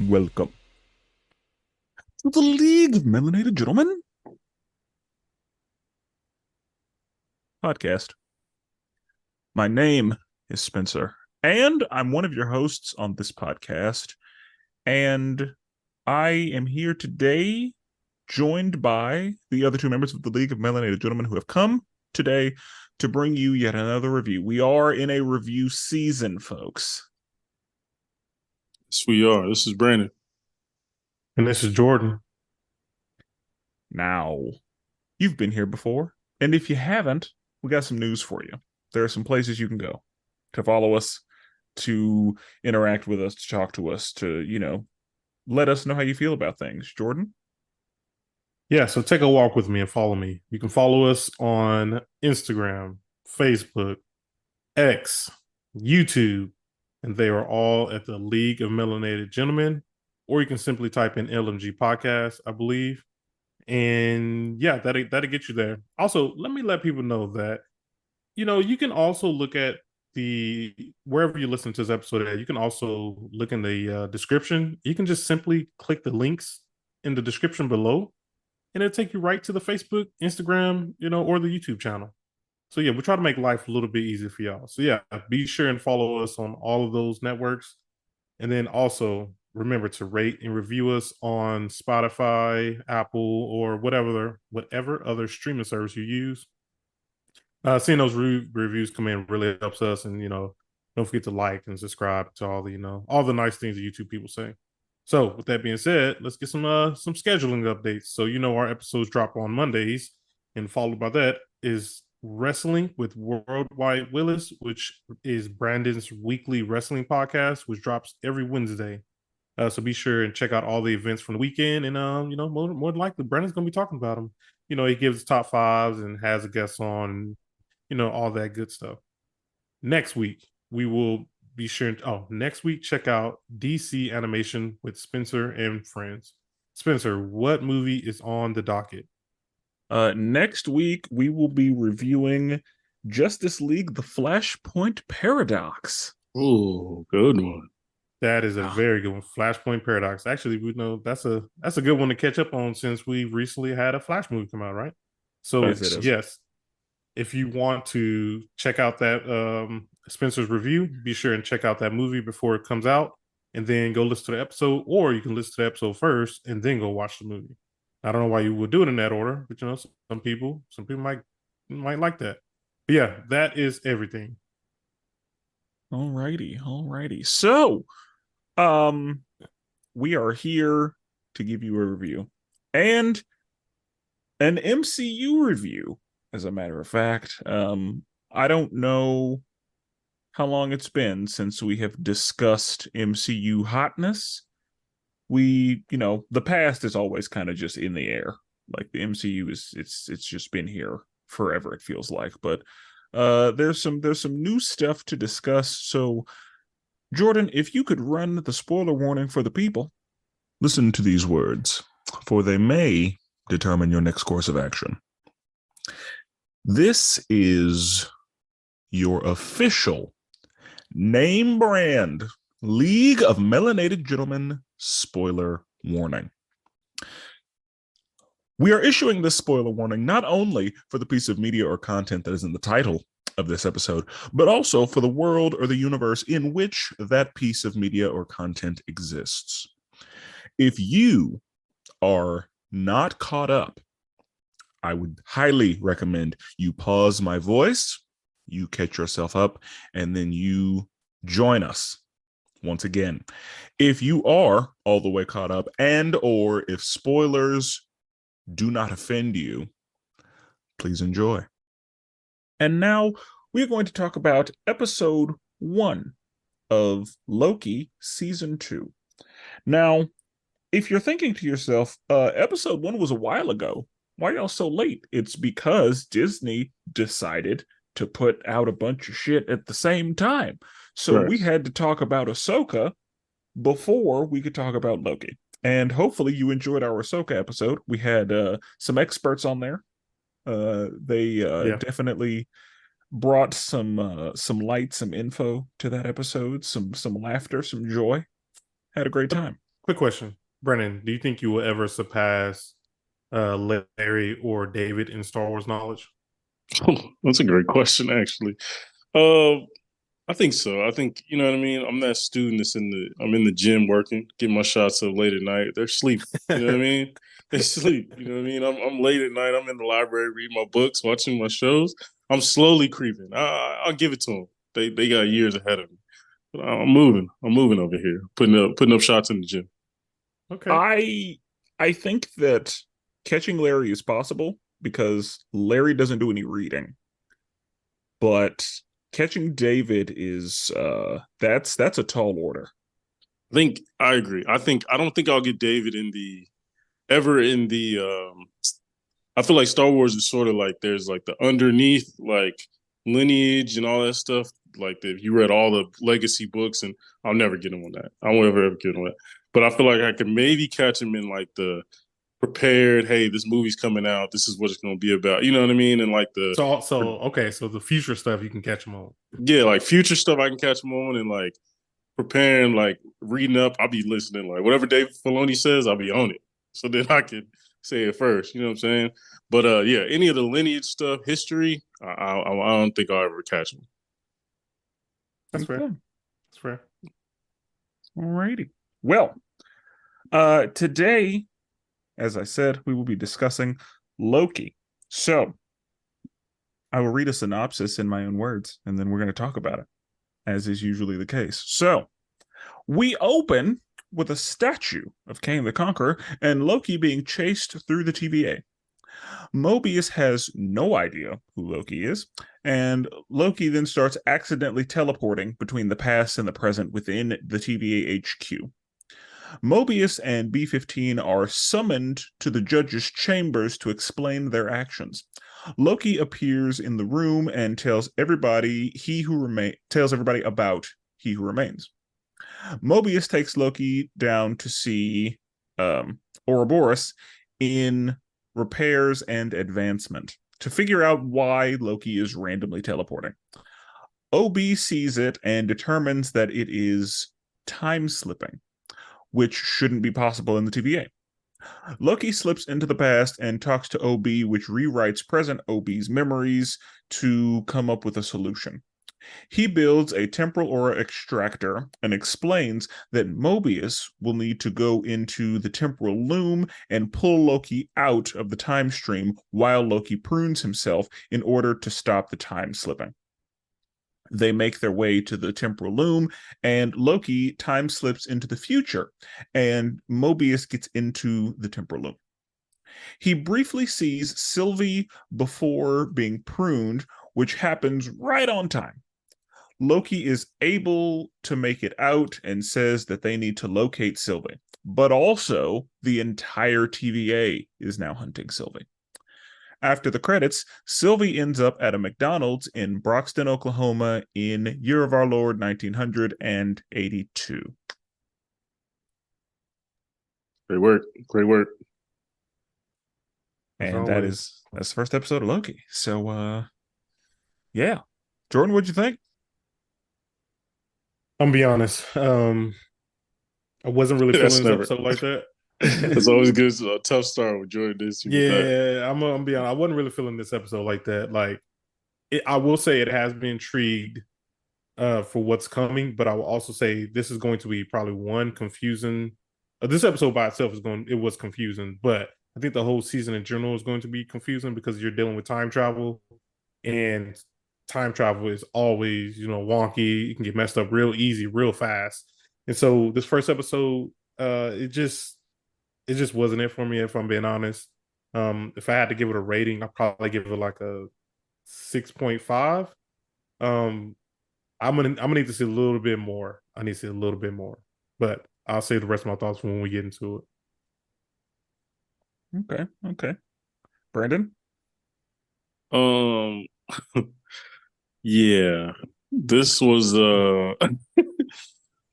welcome to the League of Melanated Gentlemen podcast. My name is Spenser, and I'm one of your hosts on this podcast. And I am here today, joined by the other two members of the League of Melanated Gentlemen who have come today to bring you yet another review. We are in a review season, folks. Yes, we are. This is Brandon. And this is Jordan. Now, you've been here before, and if you haven't, we got some news for you. There are some places you can go to follow us, to interact with us, to talk to us, to, let us know how you feel about things. Jordan? Yeah, so take a walk with me and follow me. You can follow us on Instagram, Facebook, X, YouTube, and they are all at the League of Melanated Gentlemen. Or you can simply type in LMG Podcast, I believe. And yeah, that'll get you there. Also, let people know that, you can also look at wherever you listen to this episode at, you can also look in the description. You can just simply click the links in the description below, and it'll take you right to the Facebook, Instagram, or the YouTube channel. So yeah, we try to make life a little bit easier for y'all. So yeah, be sure and follow us on all of those networks. And then also remember to rate and review us on Spotify, Apple, or whatever other streaming service you use. Seeing those reviews come in really helps us, and don't forget to like and subscribe to all the nice things that YouTube people say. So with that being said, let's get some scheduling updates. So our episodes drop on Mondays, and followed by that is Wrestling with Worldwide Willis, which is Brandon's weekly wrestling podcast, which drops every Wednesday. So be sure and check out all the events from the weekend, and more than likely Brandon's gonna be talking about them. He gives top fives and has a guest on, all that good stuff. Next week, we will be sure. Next week, check out DC Animation with Spenser and Friends. Spenser, what movie is on the docket? Next week, we will be reviewing Justice League: The Flashpoint Paradox. Oh, good one. That is a very good one. Flashpoint Paradox. Actually, we know that's a good one to catch up on, since we recently had a Flash movie come out, right? So yes, if you want to check out that Spenser's review, be sure and check out that movie before it comes out, and then go listen to the episode, or you can listen to the episode first and then go watch the movie. I don't know why you would do it in that order, but some people might like that. But yeah, that is everything. Alrighty. So, we are here to give you a review and an MCU review, as a matter of fact. I don't know how long it's been since we have discussed MCU hotness. The past is always kind of just in the air. Like the MCU it's just been here forever, it feels like. But there's some new stuff to discuss. So, Jordan, if you could run the spoiler warning for the people. Listen to these words, for they may determine your next course of action. This is your official name brand League of Melanated Gentlemen spoiler warning. We are issuing this spoiler warning not only for the piece of media or content that is in the title of this episode, but also for the world or the universe in which that piece of media or content exists. If you are not caught up, I would highly recommend you pause my voice, you catch yourself up, and then you join us once again. If you are all the way caught up, and or if spoilers do not offend you, please enjoy. And now we're going to talk about episode 1 of Loki season 2. Now, if you're thinking to yourself, episode 1 was a while ago, why are y'all so late? It's because Disney decided to put out a bunch of shit at the same time. So we had to talk about Ahsoka before we could talk about Loki. And hopefully you enjoyed our Ahsoka episode. We had some experts on there. They definitely brought some light, some info to that episode, some laughter, some joy. Had a great time. Quick question, Brennan. Do you think you will ever surpass Larry or David in Star Wars knowledge? That's a great question, actually. Uh, I think so. I think you know what I mean. I'm that student that's I'm in the gym working, getting my shots up late at night. They're sleeping. You know what I mean? They sleep. You know what I mean? I'm late at night. I'm in the library reading my books, watching my shows. I'm slowly creeping. I'll give it to them. They got years ahead of me. But I'm moving. I'm moving over here, putting up shots in the gym. Okay. I think that catching Larry is possible because Larry doesn't do any reading, but catching David is that's a tall order. I think I agree. I don't think I'll get David in the ever in the I feel like Star Wars is sort of like there's like the underneath like lineage and all that stuff. Like if you read all the legacy books, and I'll never get him on that. I won't ever get him on that. But I feel like I could maybe catch him in like the prepared. Hey, this movie's coming out. This is what it's going to be about. You know what I mean? And like the So okay, so the future stuff you can catch them on. yeah, like future stuff I can catch him on, and like preparing, like reading up. I'll be listening. Like whatever Dave Filoni says, I'll be on it. So then I can say it first. You know what I'm saying? But yeah, any of the lineage stuff, history, I don't think I'll ever catch them. That's fair. Okay. That's fair. Alrighty. Well, today, as I said, we will be discussing Loki. So I will read a synopsis in my own words, and then we're going to talk about it, as is usually the case. So we open with a statue of Kang the Conqueror and Loki being chased through the TVA. Mobius has no idea who Loki is, and Loki then starts accidentally teleporting between the past and the present within the TVA HQ. Mobius and B-15 are summoned to the judge's chambers to explain their actions. Loki appears in the room and tells everybody about He Who Remains. Mobius takes Loki down to see Ouroboros in repairs and advancement to figure out why Loki is randomly teleporting. OB sees it and determines that it is time slipping, which shouldn't be possible in the TVA. Loki slips into the past and talks to OB, which rewrites present OB's memories to come up with a solution. He builds a temporal aura extractor and explains that Mobius will need to go into the temporal loom and pull Loki out of the time stream while Loki prunes himself in order to stop the time slipping. They make their way to the temporal loom, and Loki time slips into the future, and Mobius gets into the temporal loom. He briefly sees Sylvie before being pruned, which happens right on time. Loki is able to make it out and says that they need to locate Sylvie, but also the entire TVA is now hunting Sylvie. After the credits, Sylvie ends up at a McDonald's in Broxton, Oklahoma in year of our Lord 1982. Great work. Great work. And that's the first episode of Loki. So yeah. Jordan, what'd you think? I'm gonna be honest. I wasn't really feeling this never. episode like that. It's always good. It's a tough start with Jordan this year. Yeah, I'm gonna be honest. I wasn't really feeling this episode like that. Like, I will say it has been intrigued for what's coming, but I will also say this is going to be probably one confusing. This episode by itself it was confusing, but I think the whole season in general is going to be confusing because you're dealing with time travel, and time travel is always wonky. You can get messed up real easy, real fast, and so this first episode, it just wasn't it for me, if I'm being honest. If I had to give it a rating, I'd probably give it like a 6.5. I'm gonna need to see a little bit more. I need to see a little bit more, but I'll say the rest of my thoughts when we get into it. Okay. Brandon? Yeah. This was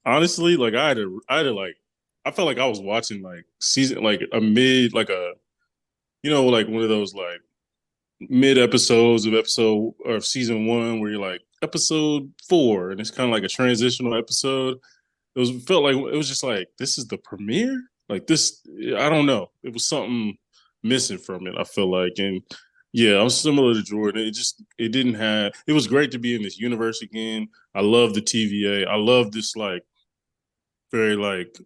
honestly, like I had to like I felt like I was watching like season like a mid like a like one of those like mid episodes of season one where you're like episode 4 and it's kind of like a transitional episode. felt like it was just like, this is the premiere? Like this, I don't know. It was something missing from it, I feel like. And yeah, I was similar to Jordan. It didn't have, it was great to be in this universe again. I love the TVA. I love this like very like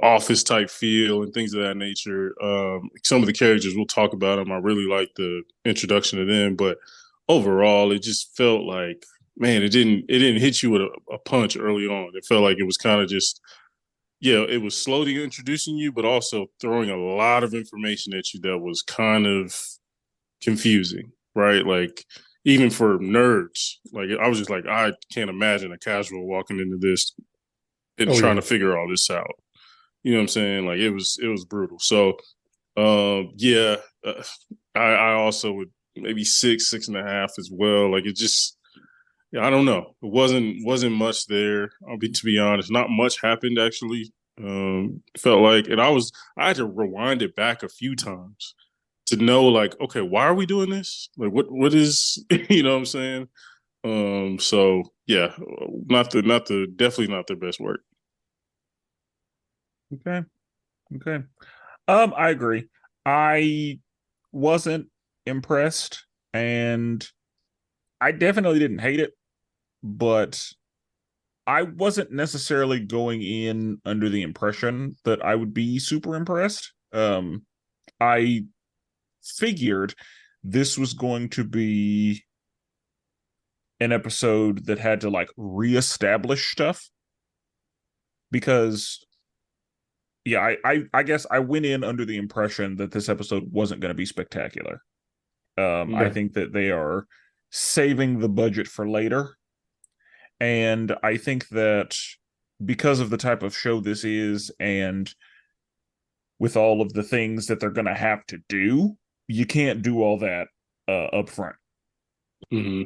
office type feel and things of that nature. Some of the characters, we'll talk about them. I really like the introduction to them, but overall, it just felt like, man, it didn't hit you with a punch early on. It felt like it was kind of just, yeah, it was slowly introducing you, but also throwing a lot of information at you that was kind of confusing, right? Like even for nerds, like I was just like, I can't imagine a casual walking into this and Oh trying yeah. to figure all this out. You know what I'm saying? Like it was brutal. So yeah, I also would maybe 6.5 as well. Like it just, yeah, I don't know. It wasn't much there. To be honest, not much happened actually. Felt like, and I had to rewind it back a few times to know like, okay, why are we doing this? Like what is you know what I'm saying? So yeah, not the definitely not their best work. Okay. Okay. I agree. I wasn't impressed, and I definitely didn't hate it, but I wasn't necessarily going in under the impression that I would be super impressed. I figured this was going to be an episode that had to like reestablish stuff because yeah, I guess I went in under the impression that this episode wasn't going to be spectacular. I Yeah. think that they are saving the budget for later. And I think that because of the type of show this is, and with all of the things that they're going to have to do, you can't do all that up front. Hmm.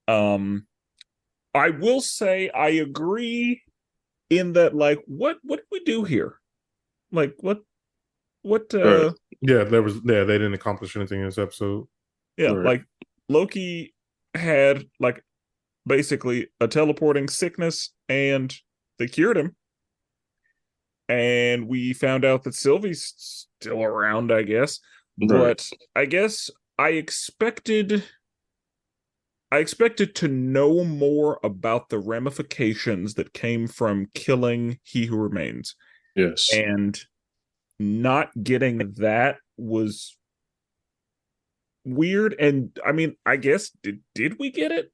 Um, I will say I agree in that, like, what do we do here? Like, what Right. Yeah, they didn't accomplish anything in this episode. yeah, Right. like Loki had like basically a teleporting sickness and they cured him. And we found out that Sylvie's still around, I guess. Right. But I guess I expected I expected to know more about the ramifications that came from killing He Who Remains. Yes. And not getting that was weird. And I mean, I guess did we get it?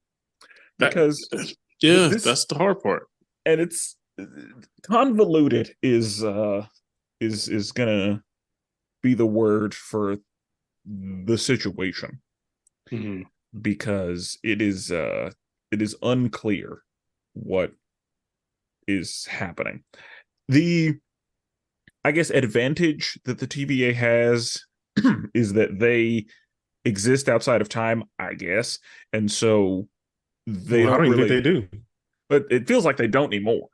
That, Because yeah, this that's the hard part. and it's convoluted is gonna be the word for the situation Hmm. because it is unclear what is happening. The I guess advantage that the TVA has is that they exist outside of time, I guess, and so they Well, I don't don't even think really. they do. But it feels like they don't anymore.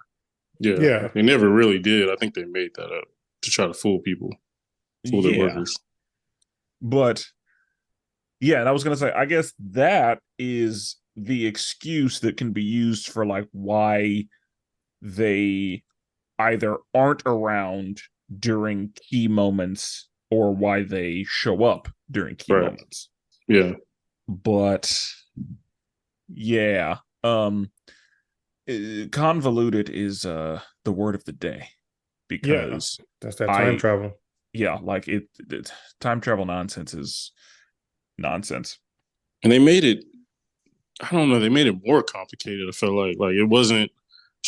Yeah, Yeah. they never really did. I think they made that up to try to fool people, fool their Yeah, workers. but yeah, and I was gonna say, I guess that is the excuse that can be used for like why they either aren't around during key moments or why they show up during key Right. moments. Yeah. But yeah, convoluted is the word of the day Yeah. because That's that time I travel. yeah, like it time travel nonsense is nonsense. And they made it, I don't know, they made it more complicated. I feel like it wasn't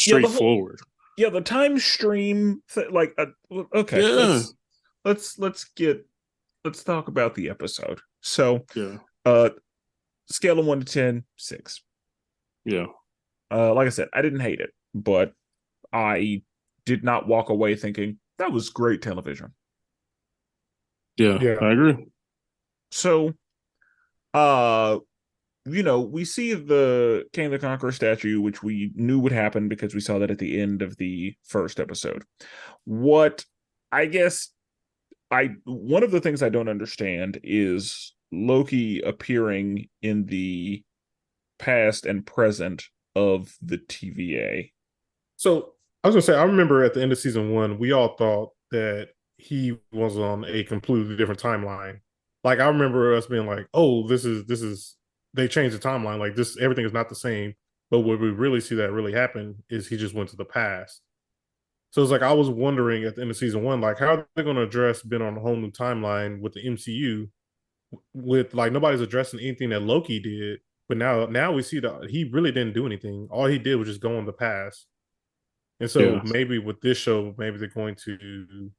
Yeah, the whole straightforward. yeah, the time stream like okay, Yeah. let's let's talk about the episode. So, Yeah. uh scale of 1 to 10, 6. Yeah. Like I said, I didn't hate it, but I did not walk away thinking that was great television. Yeah. Yeah. I agree. So, uh we see the King the Conqueror statue, which we knew would happen because we saw that at the end of the first episode. What I guess I one of the things I don't understand is Loki appearing in the past and present of the TVA. So I was gonna say, I remember at the end of season one, we all thought that he was on a completely different timeline. Like I remember us being like, "Oh, this is they changed the timeline. Like this, everything is not the same." But what we really see that really happened is he just went to the past. So it's like I was wondering at the end of season one, like how are they going to address being on a whole new timeline with the MCU with like nobody's addressing anything that Loki did, but now we see that he really didn't do anything. All he did was just go in the past. And so Yeah, maybe with this show, maybe they're going to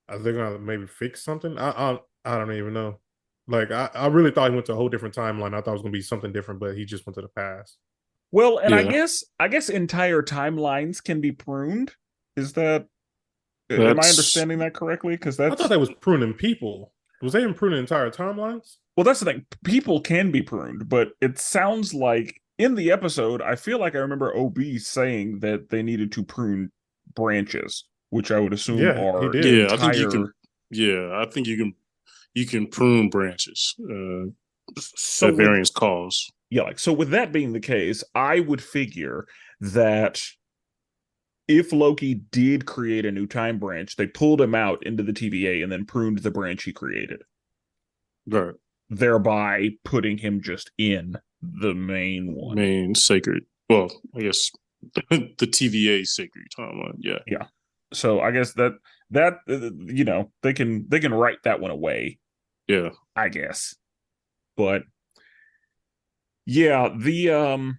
are they gonna maybe fix something? I don't even know. Like I really thought he went to a whole different timeline. I thought it was gonna be something different, but he just went to the past. Well, and yeah. I guess entire timelines can be pruned. Is that am I That's understanding that correctly? Because I thought that's that was pruning people. Was they pruning entire timelines? well, that's the thing. People can be pruned, but it sounds like in the episode, I feel like I remember OB saying that they needed to prune branches, which I would assume Yeah, he are did. yeah. I think you can. entire. Yeah, I think you can prune branches So at with various calls. yeah, like so with that being the case, I would figure that if Loki did create a new time branch, they pulled him out into the TVA and then pruned the branch he created, Right. thereby putting him just in the main one. Main sacred. Well, I guess the TVA sacred timeline. Yeah. Yeah. So I guess that you know they can write that one away, Yeah. I guess. But yeah, the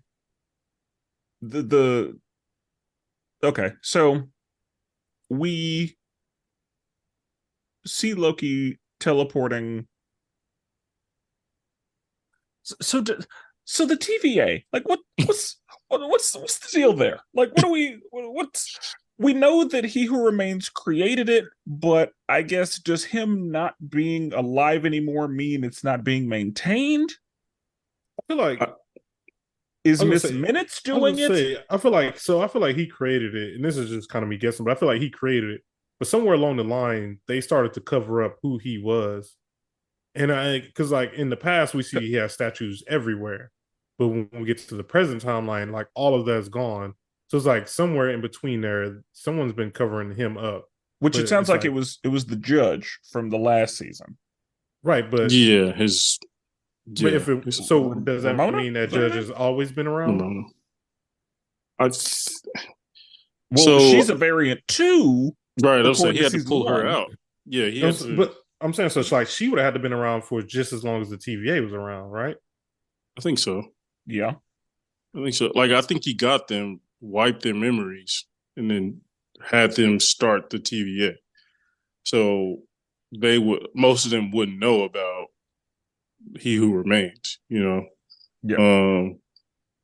okay, so we see Loki teleporting. So so the TVA, like what's the deal there? Like what do what's we know that He Who Remains created it, but I guess does him not being alive anymore mean it's not being maintained? I feel like I, Is I was Miss gonna say Minutes I was gonna doing it? say I feel like so I feel like he created it, and this is just kind of me guessing, but I feel like he created it. But somewhere along the line, they started to cover up who he was. And I, because like in the past, we see he has statues everywhere, but when we get to the present timeline, like all of that's gone. So it's like somewhere in between there, someone's been covering him up. Which But it sounds it's like like it was the judge from the last season. right, yeah. His. but Yeah. if it His so does that Ramona? mean that Is that her judge name? has always been around? Ramona. I. Well, she's So a variant too, right. I was saying according he to had to season pull her one. out. Yeah. He had to. But I'm saying so it's like she would have had to been around for just as long as the TVA was around, right? I think so. Yeah. I think so. Like I think he got them, wiped their memories, and then had them start the TVA. So they would most of them wouldn't know about He Who Remains, you know. Yeah.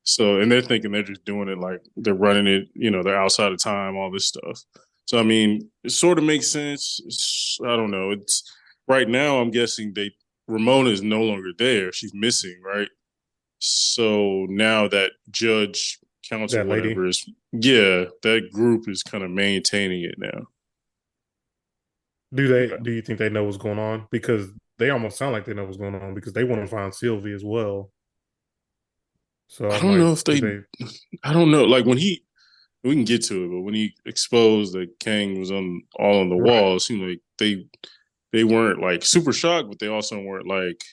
So and they're thinking they're just doing it like they're running it, you know, they're outside of time, all this stuff. So I mean, it sort of makes sense. I don't know. It's right now I'm guessing they Ramona is no longer there. She's missing, right? So now that judge council, That lady. whatever is, yeah, that group is kind of maintaining it now. Okay. Do you think they know what's going on? Because they almost sound like they know what's going on because they want to find Sylvie as well. So I I'm don't know like, if do they, they I don't know. Like when we can get to it, but when he exposed that Kang was on all on the right. wall, it seemed like they weren't like super shocked, but they also weren't like,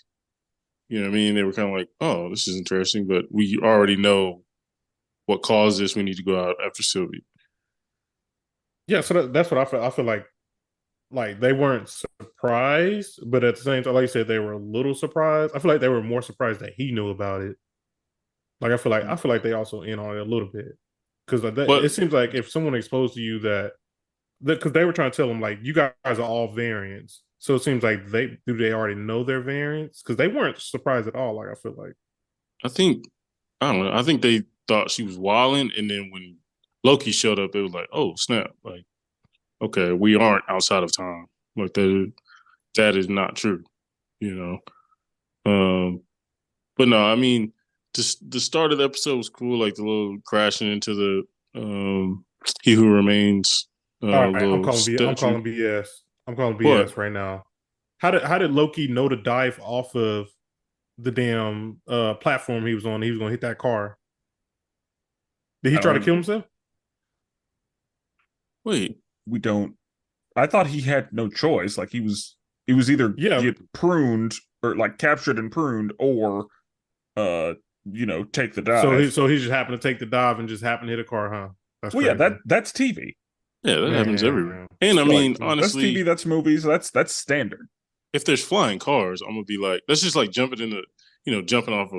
you know what I mean? They were kind of like, oh, this is interesting, but we already know what caused this. We need to go out after Sylvie. Yeah, so that's what I feel. I feel like they weren't surprised, but at the same time, like you said, they were a little surprised. I feel like they were more surprised that he knew about it. Like I feel like they also in on it a little bit because But it seems like if someone exposed to you that because they were trying to tell them like you guys are all variants, so it seems like they already know their variants because they weren't surprised at all. Like I feel like I think I don't know. I think they thought she was wilding, and then when Loki showed up, it was like, oh snap! Like, okay, we aren't outside of time. Like that is not true. You know. But no, I mean, just the start of the episode was cool. Like the little crashing into the He Who Remains all right, little I'm statue. calling BS. I'm calling What? BS right now. How did Loki know to dive off of the damn platform he was on? He was gonna hit that car. Did he try to Um, kill himself? Wait, We don't. I thought he had no choice. Like he was either Yeah. get pruned or like captured and pruned, or uh, take the So dive. he just happened to take the dive and just happened to hit a car, huh? That's Well, yeah, crazy. that's TV. yeah, that happens everywhere. Man. And I Yeah, like mean, that's TV, honestly, that's movies, that's standard. if there's flying cars, I'm gonna be like, that's just like jumping off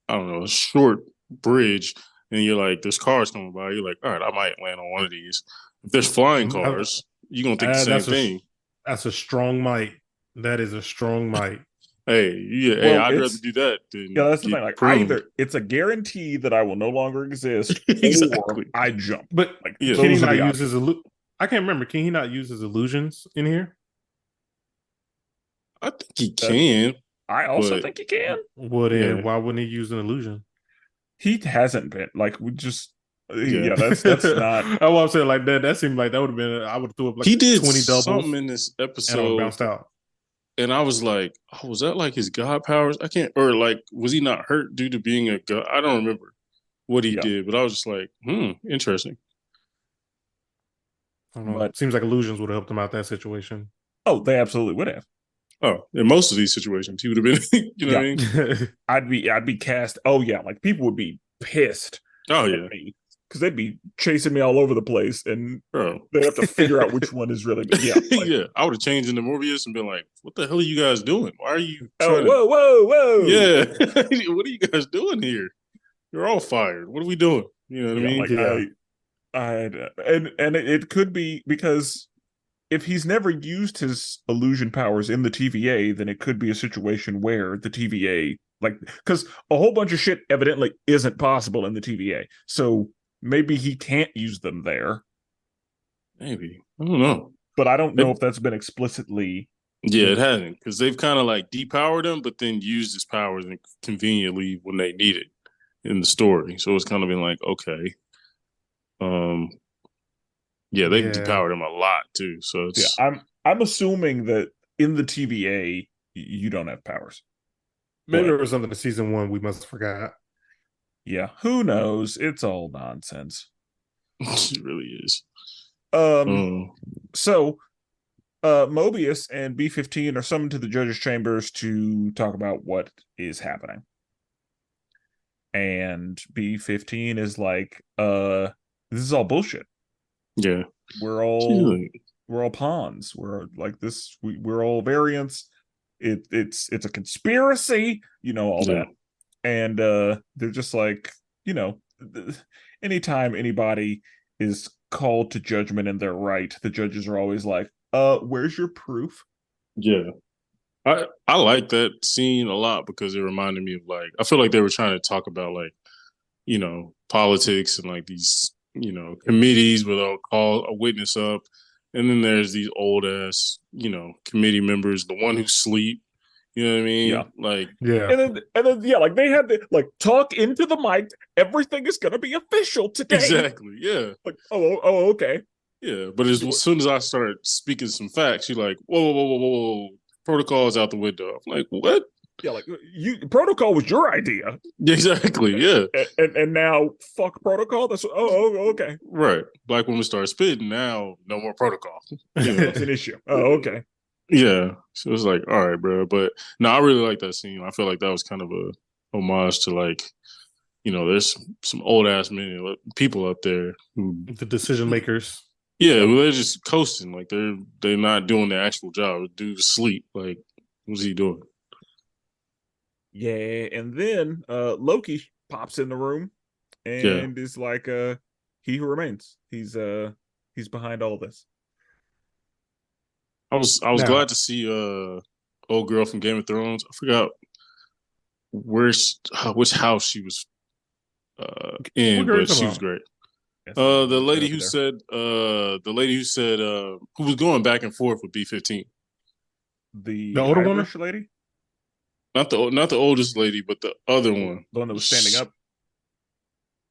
I don't know, a short bridge, and you're like, there's cars coming by. You're like, all right, I might land on one of these. If there's flying cars, you're gonna think the same That's thing. a strong might. That is a strong might. Hey, yeah, hey, Well, I'd rather it's do that yeah, than that's the get thing. Like pruned. either it's a guarantee that I will no longer exist, or Exactly. I jump. But Like Yeah. can he those are not the use options. his I can't remember. Can he not use his illusions in here? I think he That can, I also but think he can. Well, yeah, then why wouldn't he use an illusion? He hasn't been like we just yeah. yeah. That's not. I was saying like that. That seemed like that would have been. I would have threw up like He did 20 something doubles in this and I would have episode, bounced out. and I was like, oh, was that like his god powers? I can't, or like, was he not hurt due to being a god? I don't remember what he Yeah, did, but I was just like, interesting. I don't know. but Seems like illusions would have helped him out that situation. oh, they absolutely would have. Oh, in most of these situations, he would have been, you know what Yeah, I mean? I'd be cast. Oh yeah, like people would be pissed Oh at yeah, me because they'd be chasing me all over the place, and bro. they have to figure out which one is really. Yeah, like Yeah, I would have changed into Morbius and been like, what the hell are you guys doing? Why are you oh trying to? whoa whoa whoa. Yeah, what are you guys doing here? You're all fired. What are we doing? You know what I Yeah, mean? like Yeah. I and it could be because if he's never used his illusion powers in the TVA, then it could be a situation where the TVA, like, because a whole bunch of shit evidently isn't possible in the TVA. So maybe he can't use them there, Maybe. I don't know. but I don't know It, if that's been explicitly yeah, it mentioned. hasn't because they've kind of like depowered him, but then used his powers conveniently when they need it in the story. So it's kind of been like, okay, um, yeah, they've Yeah. depowered him a lot too. So Yeah, it's I'm assuming that in the TVA you don't have powers, Maybe but there was something in season one we must have forgot. yeah, who knows? It's all nonsense. it really is. Um, Um, so Mobius and B-15 are summoned to the judge's chambers to talk about what is happening. And B-15 is like, this is all bullshit. yeah, We're she's all like, we're all pawns. We're like this, we're all variants. It's a conspiracy, all yeah, that. And they're just like, you know, anytime anybody is called to judgment and they're right, the judges are always like, where's your proof? yeah. I like that scene a lot because it reminded me of like I feel like they were trying to talk about like politics and like these committees where they'll call a witness up, and then there's these old ass committee members, the one who sleep. You know what I Yeah. mean? Like Yeah. And then yeah, like they had to like talk into the mic. Everything is gonna be official today. exactly, yeah, Like, oh, okay. yeah. But as soon as I started speaking some facts, you're like, whoa, whoa, whoa, whoa, whoa, protocol is out the window. I'm like, what? Yeah, like you protocol was your idea. Exactly, yeah. And now fuck protocol. That's okay. Right. Black women start spitting now, no more protocol. Yeah, that's an issue. Oh, okay. Yeah. So it's like, all right, bro. But no, I really like that scene. I feel like that was kind of a homage to like, there's some old ass men, people up there who, The decision makers. yeah, well, they're just coasting. Like they're not doing the actual job. Dude's asleep. Like, what's he doing? Yeah, and then Loki pops in the room Yeah. and is like he who remains. He's behind all this. I was Now, glad to see old girl from Game of Thrones. I forgot which house she was in, what girl are you but she talking was about? great. Yes, The right lady over who there. said who was going back and forth with B-15. The The older woman? Irish lady, Not the oldest lady, but the other one. the one that was standing up.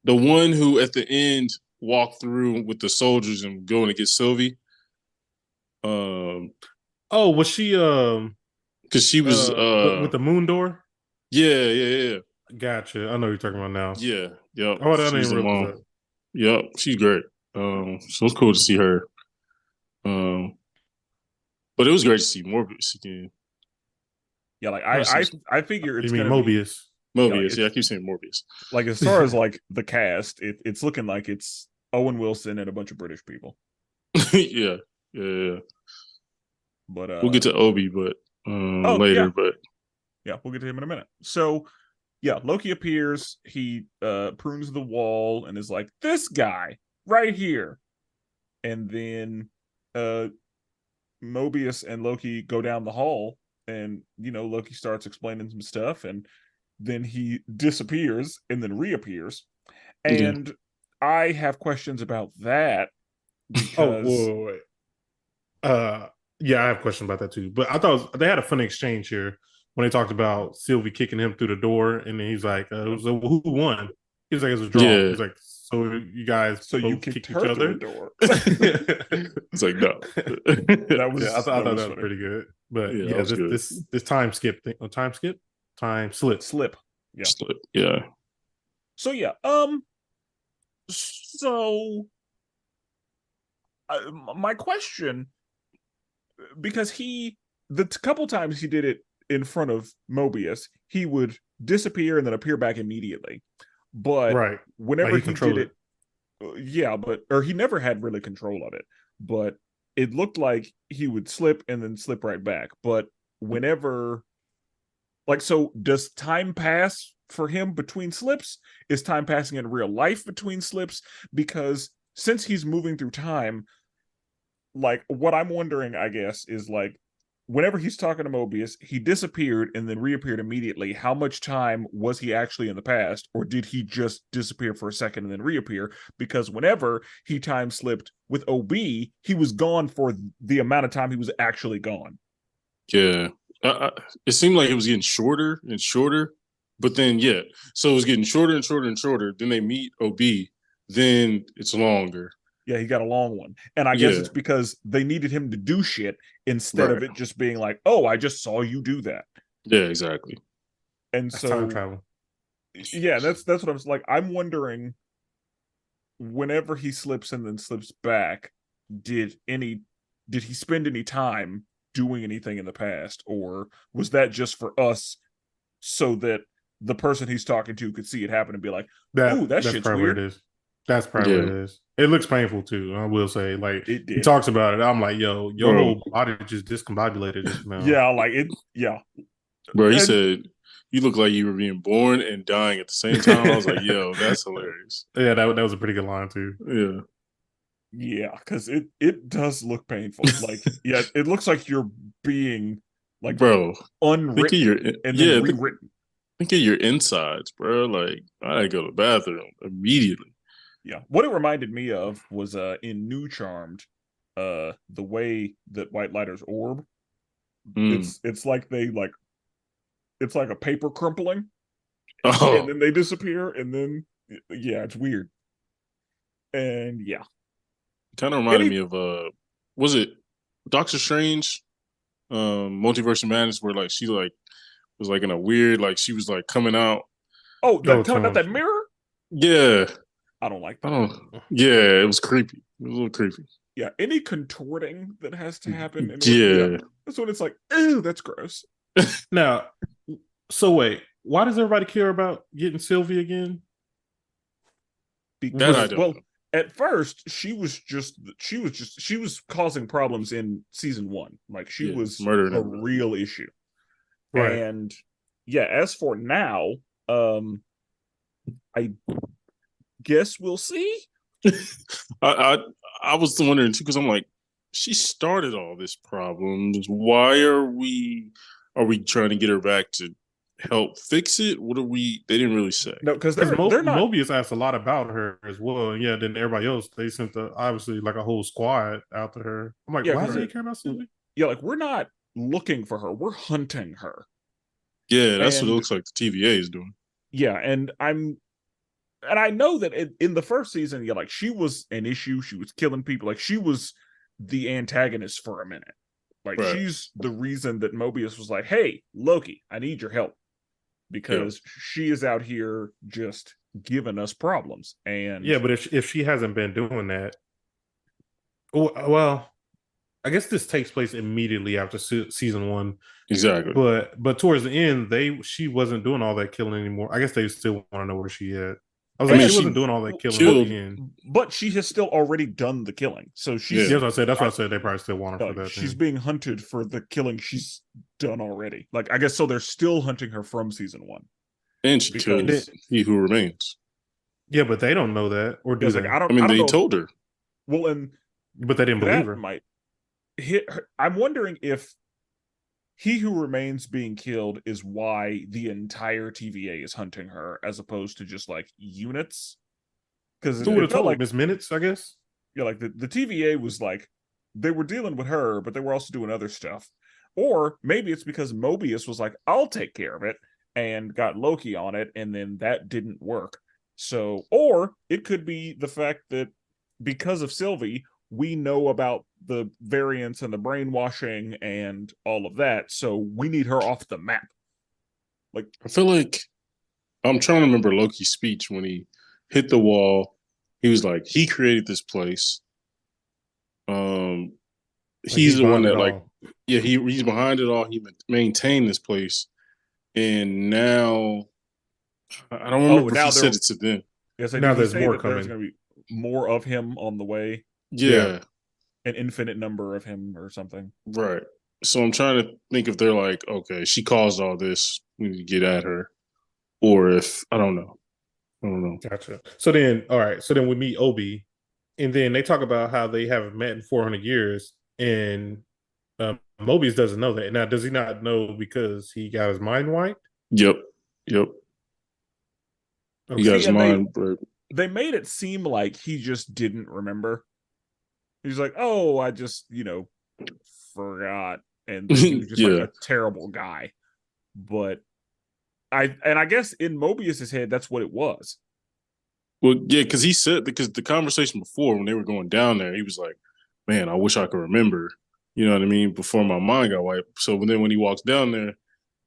The one who at the end walked through with the soldiers and going to get Sylvie. Oh, was she Because she was with the moon door? yeah. Gotcha. I know who you're talking about now. Yeah. Yep. Oh, I She didn't was even the realize mom. that. Yep. She's great. So it's cool to see her. But it was great to see Morbius again. Yeah, like I figure You it's mean gonna be Mobius? Mobius, yeah, I keep saying Morbius. like as far as like the cast, it's looking like it's Owen Wilson and a bunch of British people. Yeah, yeah. But We'll get to Obi, but later. yeah, But yeah, we'll get to him in a minute. So yeah, Loki appears. He prunes the wall and is like, "This guy right here," and then uh Mobius and Loki go down the hall, and Loki starts explaining some stuff, and then he disappears and then reappears. yeah, And I have questions about that Oh, because wait. Yeah, I have a question about that too. But I thought they had a funny exchange here when they talked about Sylvie kicking him through the door, and then he's like, "So who won?" He was like, "It was a draw." yeah. He's like, "So you guys so you both kicked kicked each her through other?" the door. It's like no. That Yeah, I was thought that was funny. pretty good. But Yeah, that yeah, was good. this time skip thing, time slip. Slip. Yeah. Yeah. So yeah. So my question, because the couple times he did it in front of Mobius, he would disappear and then appear back immediately. But Right. Like whenever he he did controlled it, yeah, or he never had really control of it. But it looked like he would slip and then slip right back. But whenever, like, so does time pass for him between slips? Is time passing in real life between slips? Because since he's moving through time, like what I'm wondering, I guess, is like whenever he's talking to Mobius, he disappeared and then reappeared immediately. How much time was he actually in the past, or did he just disappear for a second and then reappear? Because whenever he time slipped with OB, he was gone for the amount of time he was actually gone. Yeah. It seemed like it was getting shorter and shorter, but then yeah, so it was getting shorter and shorter and shorter. Then they meet OB, then it's longer. Yeah, he got a long one. And I guess Yeah, it's because they needed him to do shit instead right. of it just being like, oh, I just saw you do that. Yeah, exactly. And That's time so, travel. yeah, that's what I was like. I'm wondering, whenever he slips and then slips back, did he spend any time doing anything in the past, or was that just for us so that the person he's talking to could see it happen and be like, ooh, that That's shit's probably what weird? it is. That's probably what Yeah, it is. It looks painful too. I will say, like It he did. talks about it. I'm like, yo, your bro, whole body just discombobulated just now. Yeah, like it. Yeah, bro. He and said you look like you were being born and dying at the same time. I was like, yo, that's hilarious. Yeah, that was a pretty good line too. Yeah, yeah, because it does look painful. Like, yeah, it looks like you're being like bro. Think of your unwritten and then rewritten. think of your insides, bro. Like I gotta go to the bathroom immediately. Yeah. What it reminded me of was in New Charmed, the way that White Lighters orb. Mm. It's like it's like a paper crumpling and Oh, then they disappear and then yeah, it's weird. And yeah. kind of reminded Any me of was it Doctor Strange, Multiverse of Madness, where like she like was like in a weird like she was like coming out. that coming out Tom. that mirror? Yeah, I don't like I that. don't. Yeah, it was creepy. It was a little creepy. Yeah, any contorting that has to happen in order, yeah, Yeah, that's when it's like, ew, that's gross. Now, so wait, why does everybody care about getting Sylvie again? that I Because, don't well, know. at first she was causing problems in season one. Like she Yeah, was murdering a everybody. real issue. Right. And yeah, as for now, I guess we'll see. I I was wondering too because I'm like, she started all this problems. Why are we trying to get her back to help fix it? What are we? They didn't really say. No, because Because they're not. Mobius asked a lot about her as well. And yeah, then everybody else, they sent obviously like a whole squad after her. I'm like, Yeah, why do because they care about Sylvie? yeah, like we're not looking for her. We're hunting her. Yeah, that's what it And looks like the TVA is doing. yeah, and I know that in the first season, yeah, like she was an issue. She was killing people. Like she was the antagonist for a minute. Like Right. she's the reason that Mobius was like, "Hey, Loki, I need your help," Yeah. because she is out here just given us problems. And yeah, but if she hasn't been doing that, well, I guess this takes place immediately after season one. Exactly. But towards the end, she wasn't doing all that killing anymore. I guess they still want to know where she at. I was I like, mean, she she wasn't doing all that killing at killed. the end. but she has still already done the killing, so she's Yeah. That's what I said. They probably still want her for that. she's Then. being hunted for the killing she's done already. Like, I guess so they're still hunting her from season one. And she Because- killed He Who Remains. Yeah, but they don't know that, or do It's they? like, I I mean, don't they know. told her. Well, and But they didn't believe that her. might hit her. I'm wondering if He Who Remains being killed is why the entire TVA is hunting her, as opposed to just like units. Because Who would have it felt told like Miss Minutes? I guess. yeah, like the TVA was like they were dealing with her, but they were also doing other stuff. Or maybe it's because Mobius was like, I'll take care of it, and got Loki on it, and then that didn't work. So, or it could be the fact that because of Sylvie, we know about the variants and the brainwashing and all of that. So we need her off the map. Like, I feel like I'm trying to remember Loki's speech when he hit the wall. He was like, he created this place. He's the one that he's behind it all. He maintained this place, and now I don't remember if he said it to them. Yes, now there's more there's coming. going to be more of him on the way. Yeah, An infinite number of him or something. right. So I'm trying to think if they're like, okay, she caused all this. We need to get at her, or if I don't know. Gotcha. So then, all right. So then we meet Obi, and then they talk about how they haven't met in 400 years, and Mobius doesn't know that. Now, does he not know because he got his mind wiped? Yep. Okay. He got his mind. They made it seem like he just didn't remember. He's like, oh, I just, forgot. And he was just like a terrible guy. But I guess in Mobius's head, that's what it was. Well, yeah, because the conversation before when they were going down there, he was like, man, I wish I could remember. You know what I mean? Before my mind got wiped. So when he walks down there,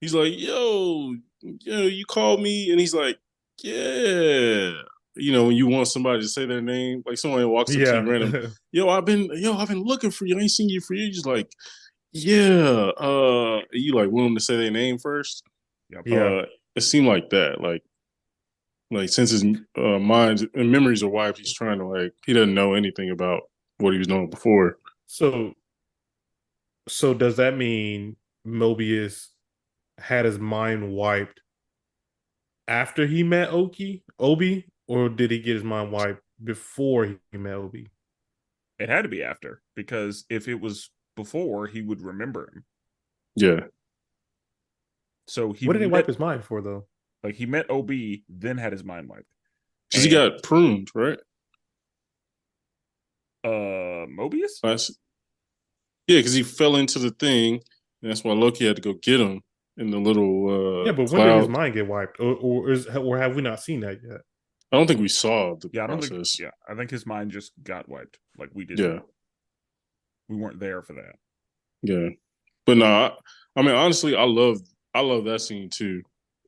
he's like, yo, you called me. And he's like, yeah. When you want somebody to say their name, like someone walks up to you random, I've been looking for you. I ain't seen you for you. Just like, yeah. You like want them to say their name first? Yeah. It seemed like that. Like since his mind and memories are wiped, he's trying to he doesn't know anything about what he was doing before. So does that mean Mobius had his mind wiped after he met Obi, or did he get his mind wiped before he met Obi? It had to be after, because if it was before, he would remember him. Yeah. So what did he wipe his mind for, though? Like, he met OB, then had his mind wiped. Because he got pruned, right? Mobius? Yeah, because he fell into the thing, and that's why Loki had to go get him in the little but cloud. When did his mind get wiped? Or have we not seen that yet? I don't think we saw the process. I think his mind just got wiped. Like, we did. Yeah. We weren't there for that. Yeah. But no, I mean, honestly, I love that scene too.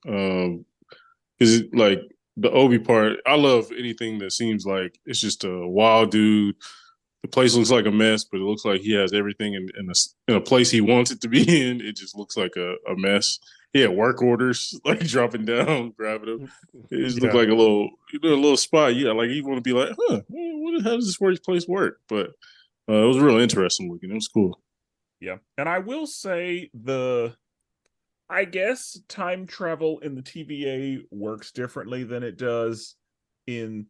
Because like the Obi part, I love anything that seems like it's just a wild dude. The place looks like a mess, but it looks like he has everything in a place he wants it to be in. It just looks like a mess. He had work orders like dropping down, grabbing him. It just looked like a little spot. Yeah, like you want to be like, how does this place work? But it was real interesting looking. It was cool. Yeah, and I will say I guess time travel in the TVA works differently than it does in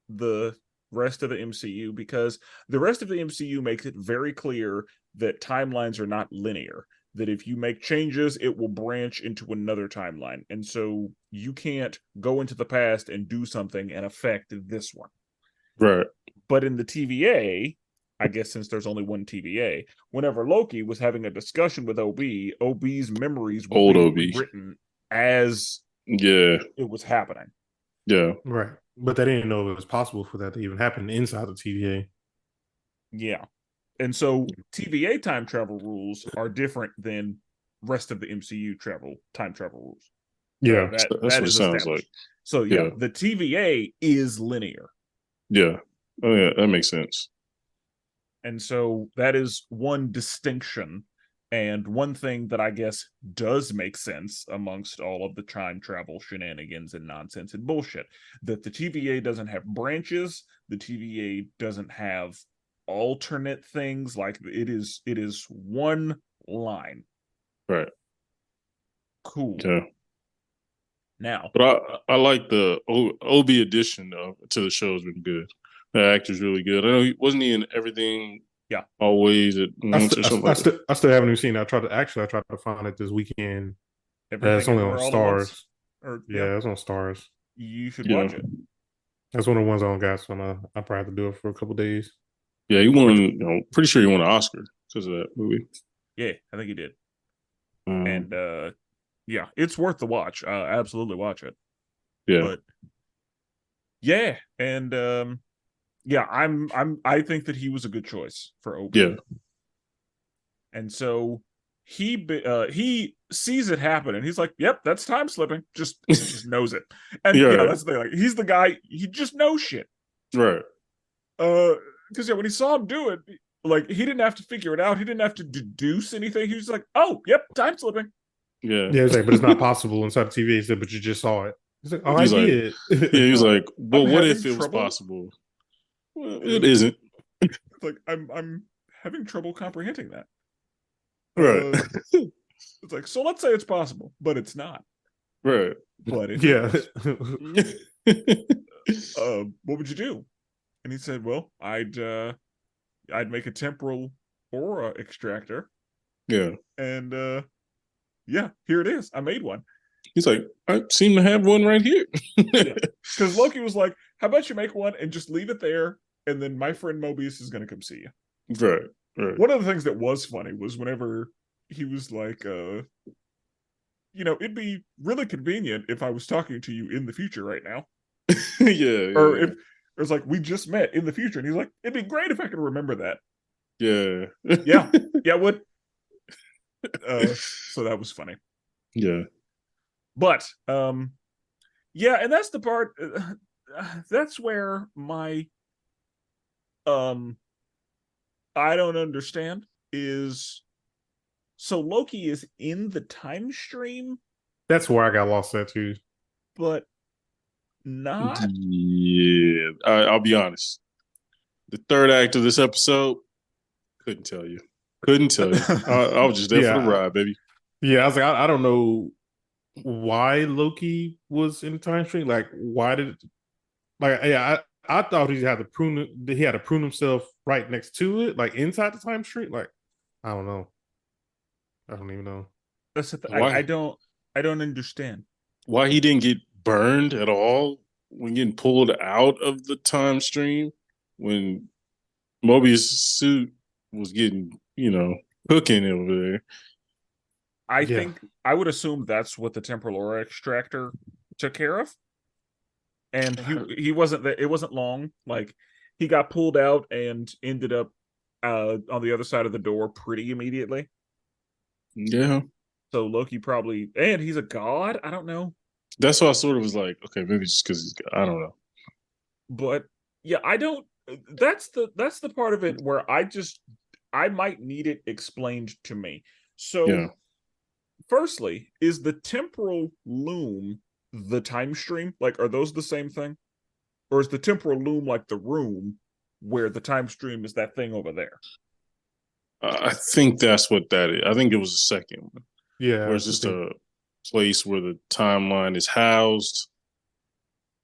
the rest of the MCU, because the rest of the MCU makes it very clear that timelines are not linear, that if you make changes, it will branch into another timeline. And so you can't go into the past and do something and affect this one. Right. But in the TVA, I guess since there's only one TVA, whenever Loki was having a discussion with OB's memories were being written as it was happening. Yeah. Right. But they didn't know it was possible for that to even happen inside the TVA. Yeah. And so TVA time travel rules are different than rest of the MCU time travel rules. Yeah, that's that what it is sounds established. like. So yeah, the TVA is linear. Yeah. Oh yeah, that makes sense. And so that is one distinction. And one thing that I guess does make sense amongst all of the time travel shenanigans and nonsense and bullshit, that the TVA doesn't have branches, the TVA doesn't have alternate things, like it is one line. Right. Cool. Yeah. Now, but I like the OB addition to the show has been good. The actor's really good. I know wasn't he in everything? Yeah. Always at once or something like that. I still haven't even seen it. I tried to find it this weekend. Everything It's only on everywhere all at once. Stars. Or Yeah, it's on Stars. you should watch it. That's one of the ones on gas. So I probably have to do it for a couple days. Yeah, he won. Pretty sure he won an Oscar because of that movie. Yeah, I think he did. And yeah, it's worth the watch. Absolutely watch it. Yeah. But yeah, and yeah, I think that he was a good choice for Obi. Yeah. And so he sees it happen and he's like, "Yep, that's time slipping." Just knows it. And yeah, that's the thing. Like, he's the guy, he just knows shit. Right. Because when he saw him do it, like, he didn't have to figure it out. He didn't have to deduce anything. He was like, "Oh, yep, time slipping." Yeah. Yeah, he's like, but it's not possible inside the TV. He said, but you just saw it. He's like, oh, he's I like, did. Yeah, he was like, well, what if it was trouble. possible? Well, it isn't. Like, I'm having trouble comprehending that. Right. It's like, so let's say it's possible, but it's not. Right. But it what would you do? And he said, well, I'd make a temporal aura extractor. Yeah. And yeah, here it is. I made one. He's like, I seem to have one right here. Because Loki was like, how about you make one and just leave it there, and then my friend Mobius is going to come see you. Right. Right. One of the things that was funny was whenever he was like, it'd be really convenient if I was talking to you in the future right now. Yeah. Or if it's like, we just met in the future, and he's like, it'd be great if I could remember that. Yeah. Yeah. Yeah, what? So that was funny. Yeah. But yeah, and that's the part that's where my I don't understand is, so Loki is in the time stream. That's where I got lost at too. But not. Yeah. I'll be honest. The third act of this episode, couldn't tell you. I was just there for the ride, baby. Yeah, I was like, I don't know why Loki was in the time stream. Like, why did, like, yeah, I thought he had to prune himself right next to it, like inside the time stream. Like, I don't know. I don't even know. That's the I don't understand why he didn't get burned at all when getting pulled out of the time stream when Mobius' suit was getting, cooking over there. I think I would assume that's what the temporal aura extractor took care of. And he wasn't it wasn't long. Like, he got pulled out and ended up on the other side of the door pretty immediately. Yeah. So Loki probably, and he's a god. I don't know. That's why I sort of was like, okay, maybe just because I don't know. But yeah, I don't. That's the part of it where I might need it explained to me. So, firstly, is the temporal loom the time stream? Like, are those the same thing? Or is the temporal loom like the room where the time stream is that thing over there? I think that's what that is. I think it was the second one. Yeah. Where it's just a place where the timeline is housed.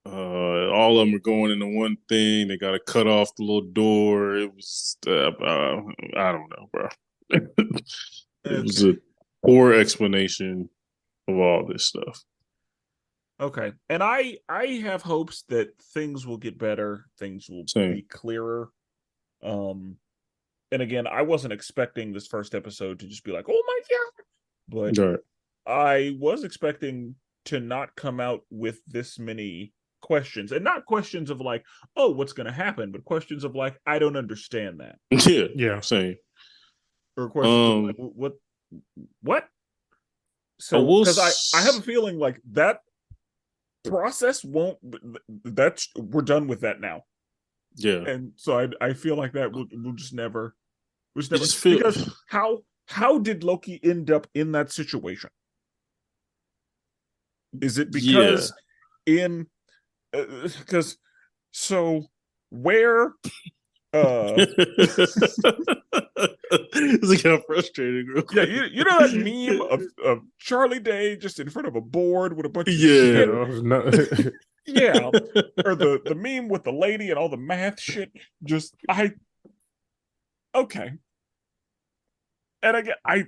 All of them are going into one thing. They got to cut off the little door. It was, I don't know, bro. It was a poor explanation of all this stuff. Okay. And I have hopes that things will get better. Things will be clearer. And again, I wasn't expecting this first episode to just be like, oh my God. But I was expecting to not come out with this many questions, and not questions of like, oh, what's going to happen, but questions of like, I don't understand that. Yeah, same. Or questions of like, what? So because I have a feeling like that process won't. That's we're done with that now. Yeah, And so I feel like that we'll just never. We'll just it never just feel because how did Loki end up in that situation? Is it yeah. because in because so where It's like how frustrating. Real yeah, quick. you know that meme of Charlie Day just in front of a board with a bunch of Yeah. shit. No. Yeah, or the meme with the lady and all the math shit. Just okay, and I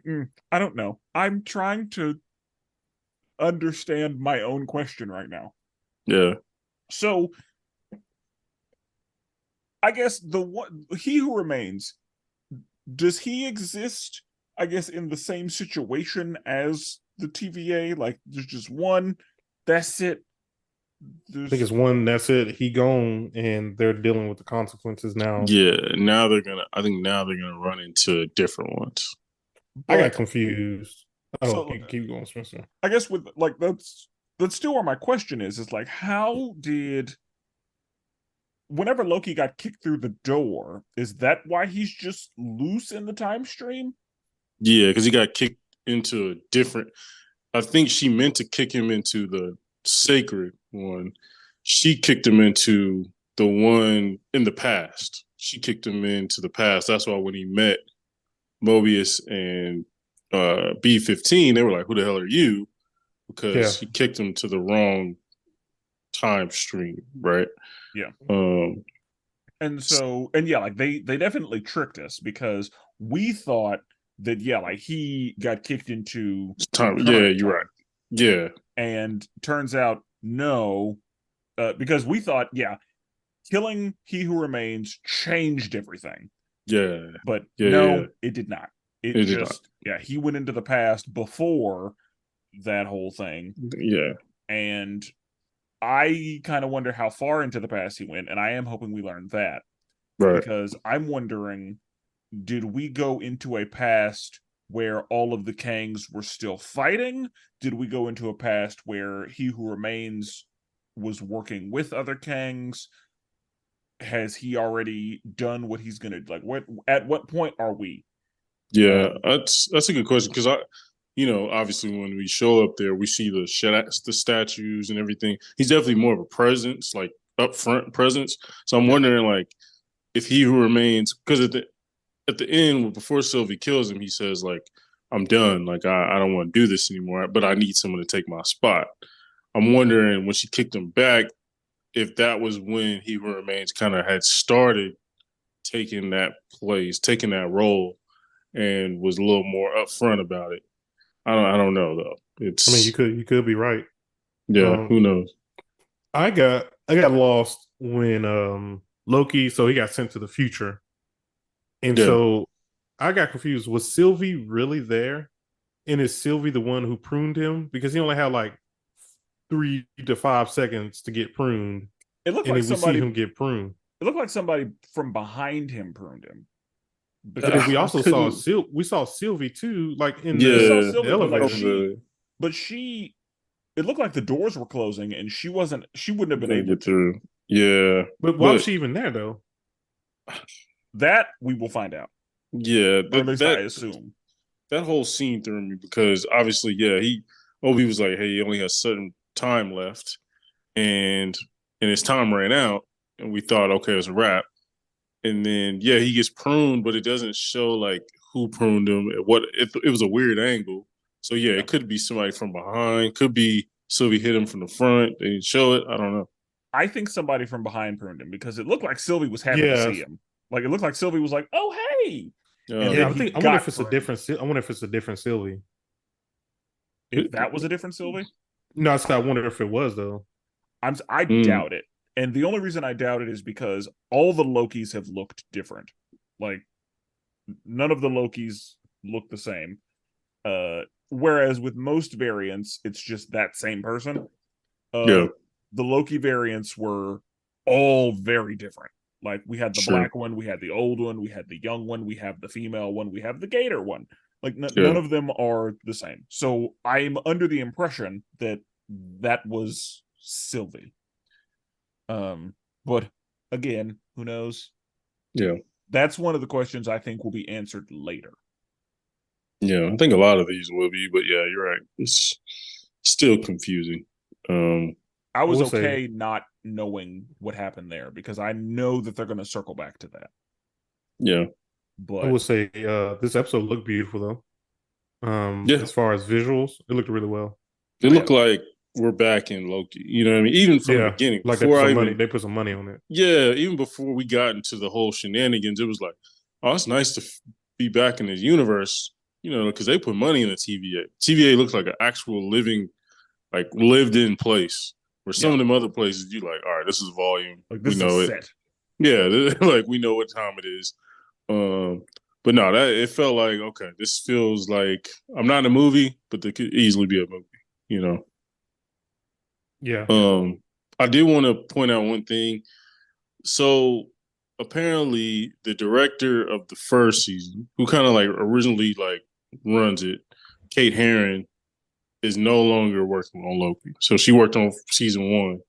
don't know. I'm trying to understand my own question right now. Yeah. So I guess the one he who remains, does he exist? I guess in the same situation as the TVA. Like there's just one. That's it. I think There's it's one. That's it. He gone, and they're dealing with the consequences now. Yeah. Now they're gonna. I think now they're gonna run into different ones. I got but confused. Oh, so keep going, Spencer. I guess with like that's still where my question is like how did whenever Loki got kicked through the door, is that why he's just loose in the time stream? Yeah, because he got kicked into a different. I think she meant to kick him into the sacred one. She kicked him into the one in the past. She kicked him into the past. That's why when he met Mobius and B-15, they were like, "Who the hell are you?" Yeah, Because he kicked him to the wrong time stream, right? Yeah. Um, And so and yeah, like they definitely tricked us because we thought that yeah, like he got kicked into the time. Yeah, current you're time. right. Yeah, And turns out no, because we thought yeah, killing he who remains changed everything. yeah, But yeah. no, it did not. It It did not. just yeah, he went into the past before that whole thing. Yeah, And I kind of wonder how far into the past he went, and I am hoping we learn that right. because I'm wondering, did we go into a past where all of the Kangs were still fighting? Did we go into a past where He Who Remains was working with other Kangs? Has he already done what he's gonna like? What at what point are we? Yeah, that's a good question because obviously when we show up there, we see the statues and everything. He's definitely more of a presence, like upfront presence. So I'm Yeah. wondering, like, if he who remains, because at the end, before Sylvie kills him, he says like, "I'm done. Like I don't want to do this anymore, but I need someone to take my spot." I'm wondering when she kicked him back, if that was when he who remains kind of had started taking that place, taking that role, and was a little more upfront about it. I don't know though. I mean, It's you could be right. yeah, Um, who knows? I got lost when Loki. So he got sent to the future, and Yeah. so I got confused. Was Sylvie really there? And is Sylvie the one who pruned him? Because he only had like 3 to 5 seconds to get pruned, It looked and like then we see somebody. him get pruned. It looked like somebody from behind him pruned him But then we because I also saw couldn't. we saw Sylvie too, like in we saw Yeah. the Sylvie, but like elevator. she, it looked like the doors were closing and she wasn't. She wouldn't have been Couldn't able get to. through. Yeah. But why was But she even there though? That we will find out, yeah, or at that least I that assume. that whole scene threw me because obviously, yeah, Obi was like, "Hey, he only has certain time left," and his time ran out, and we thought, okay, it's a wrap. And then yeah, he gets pruned, but it doesn't show like who pruned him. It was a weird angle. So yeah, Yeah. it could be somebody from behind, could be Sylvie hit him from the front. They didn't show it. I don't know. I think somebody from behind pruned him because it looked like Sylvie was happy to Yeah, see him. Like it looked like Sylvie was like, "Oh hey," and yeah. then Yeah, he I wonder if got it's a pruned. different. I wonder if it's a different Sylvie. If that was a different Sylvie, No, I wonder if it was though. I mm, doubt it. And the only reason I doubt it is because all the Lokis have looked different. Like none of the Lokis look the same. Whereas with most variants, it's just that same person. yeah, The Loki variants were all very different. Like we had the sure. black one, we had the old one, we had the young one, we have the female one, we have the gator one. Like Yeah. none of them are the same. So I'm under the impression that that was Sylvie. But again, who knows? Yeah. That's one of the questions I think will be answered later. Yeah. I think a lot of these will be, but yeah, you're right. It's still confusing. I I was will say, okay not knowing what happened there because I know that they're going to circle back to that. Yeah. I But will say, this episode looked beautiful though. Yeah. As far as visuals, it looked really well. It oh yeah, looked like we're back in Loki. You know what I mean? Even from the Yeah, beginning, like before I even they put some money on it. yeah, even before we got into the whole shenanigans, it was like, oh, it's nice to be back in this universe, you know, because they put money in the TVA. TVA looks like an actual living, like lived in place. Where some yeah, of them other places, you like, all right, this is volume, like we this is a know it. set. Yeah, like we know what time it is. But no, that it felt like okay, this feels like I'm not in a movie, but there could easily be a movie, you know. Yeah. I did want to point out one thing. So apparently the director of the first season, who kind of like originally like runs it, Kate Herron, is no longer working on Loki. So she worked on season one.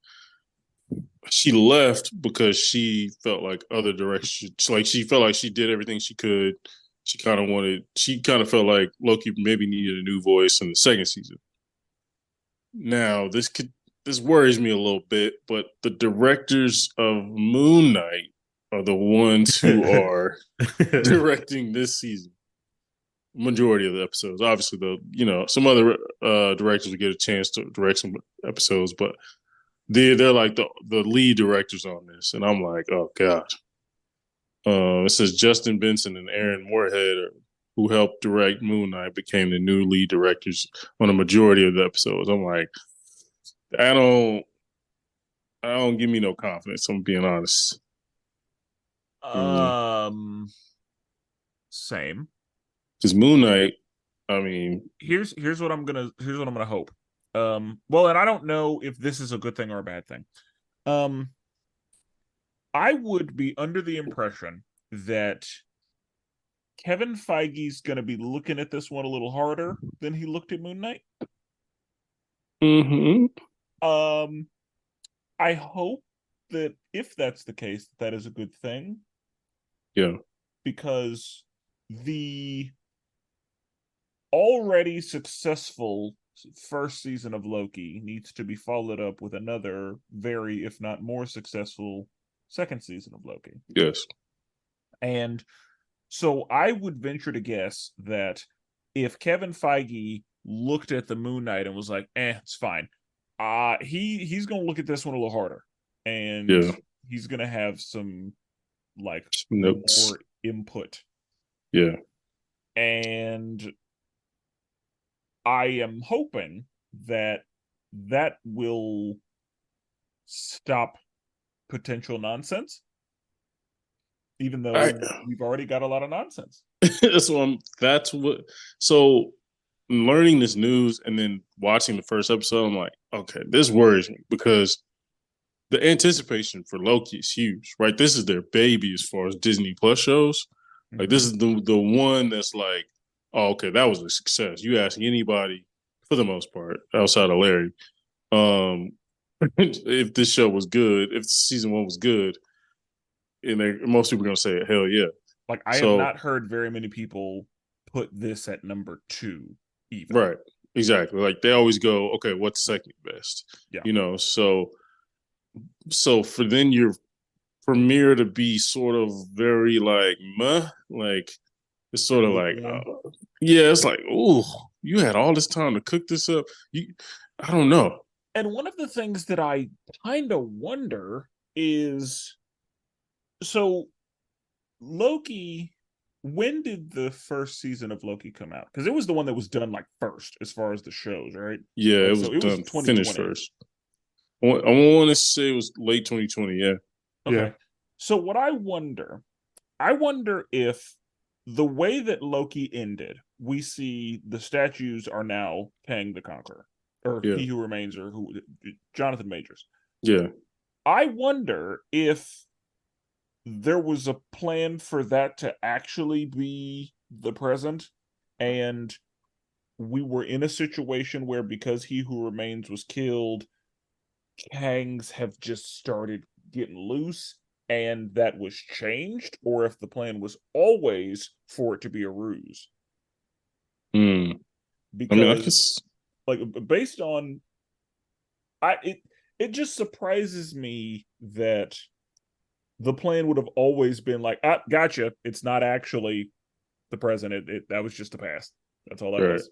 She left because she felt like other directions, like she felt like she did everything she could. She kind of felt like Loki maybe needed a new voice in the second season. Now, this worries me a little bit, but the directors of Moon Knight are the ones who are directing this season. Majority of the episodes. Obviously, some other directors will get a chance to direct some episodes, but they're like the lead directors on this, and I'm like, oh god. It says Justin Benson and Aaron Moorhead, who helped direct Moon Knight, became the new lead directors on a majority of the episodes. I'm like, I don't give me no confidence. I'm being honest. Um, Same. Because Moon Knight, I mean, Here's what I'm gonna hope. Well, and I don't know if this is a good thing or a bad thing. Um, I would be under the impression that Kevin Feige's gonna be looking at this one a little harder than he looked at Moon Knight. mm-hmm. Um, I hope that if that's the case, that is a good thing. Yeah. Because the already successful first season of Loki needs to be followed up with another very, if not more successful second season of Loki. Yes. And so I would venture to guess that if Kevin Feige looked at the Moon Knight and was like, it's fine. He's gonna look at this one a little harder. And Yeah. he's gonna have some like Notes. more input. Yeah. And I am hoping that that will stop potential nonsense, even though I we've already got a lot of nonsense. that's what so learning this news and then watching the first episode, I'm like, okay, this worries me because the anticipation for Loki is huge, right? This is their baby as far as Disney Plus shows. Like this is the one that's like, oh, okay, that was a success. You ask anybody, for the most part, outside of Larry, um, if this show was good, if season one was good, and most people are gonna say, hell yeah. Like I have So not heard very many people put this at number 2 even. right, exactly. Like they always go, okay, what's second best? Yeah. You know, so for then your premiere to be sort of very like meh, like it's sort of like yeah, it's like, oh, you had all this time to cook this up. I don't know. And one of the things that I kind of wonder is, so Loki, when did the first season of Loki come out? Because it was the one that was done like first as far as the shows, right? Yeah, Like, it so was it was done finished 2020. first. I want to say it was late 2020. Yeah. Okay. Yeah. So what I wonder if the way that Loki ended, we see the statues are now Kang the Conqueror, or Yeah. He Who Remains, or Jonathan Majors. Yeah. I wonder if there was a plan for that to actually be the present, and we were in a situation where, because He Who Remains was killed, Kangs have just started getting loose, and that was changed, or if the plan was always for it to be a ruse. I mean, I Because, like, based on, it just surprises me that the plan would have always been like, gotcha, it's not actually the president. That was just a past. That's all that right. was.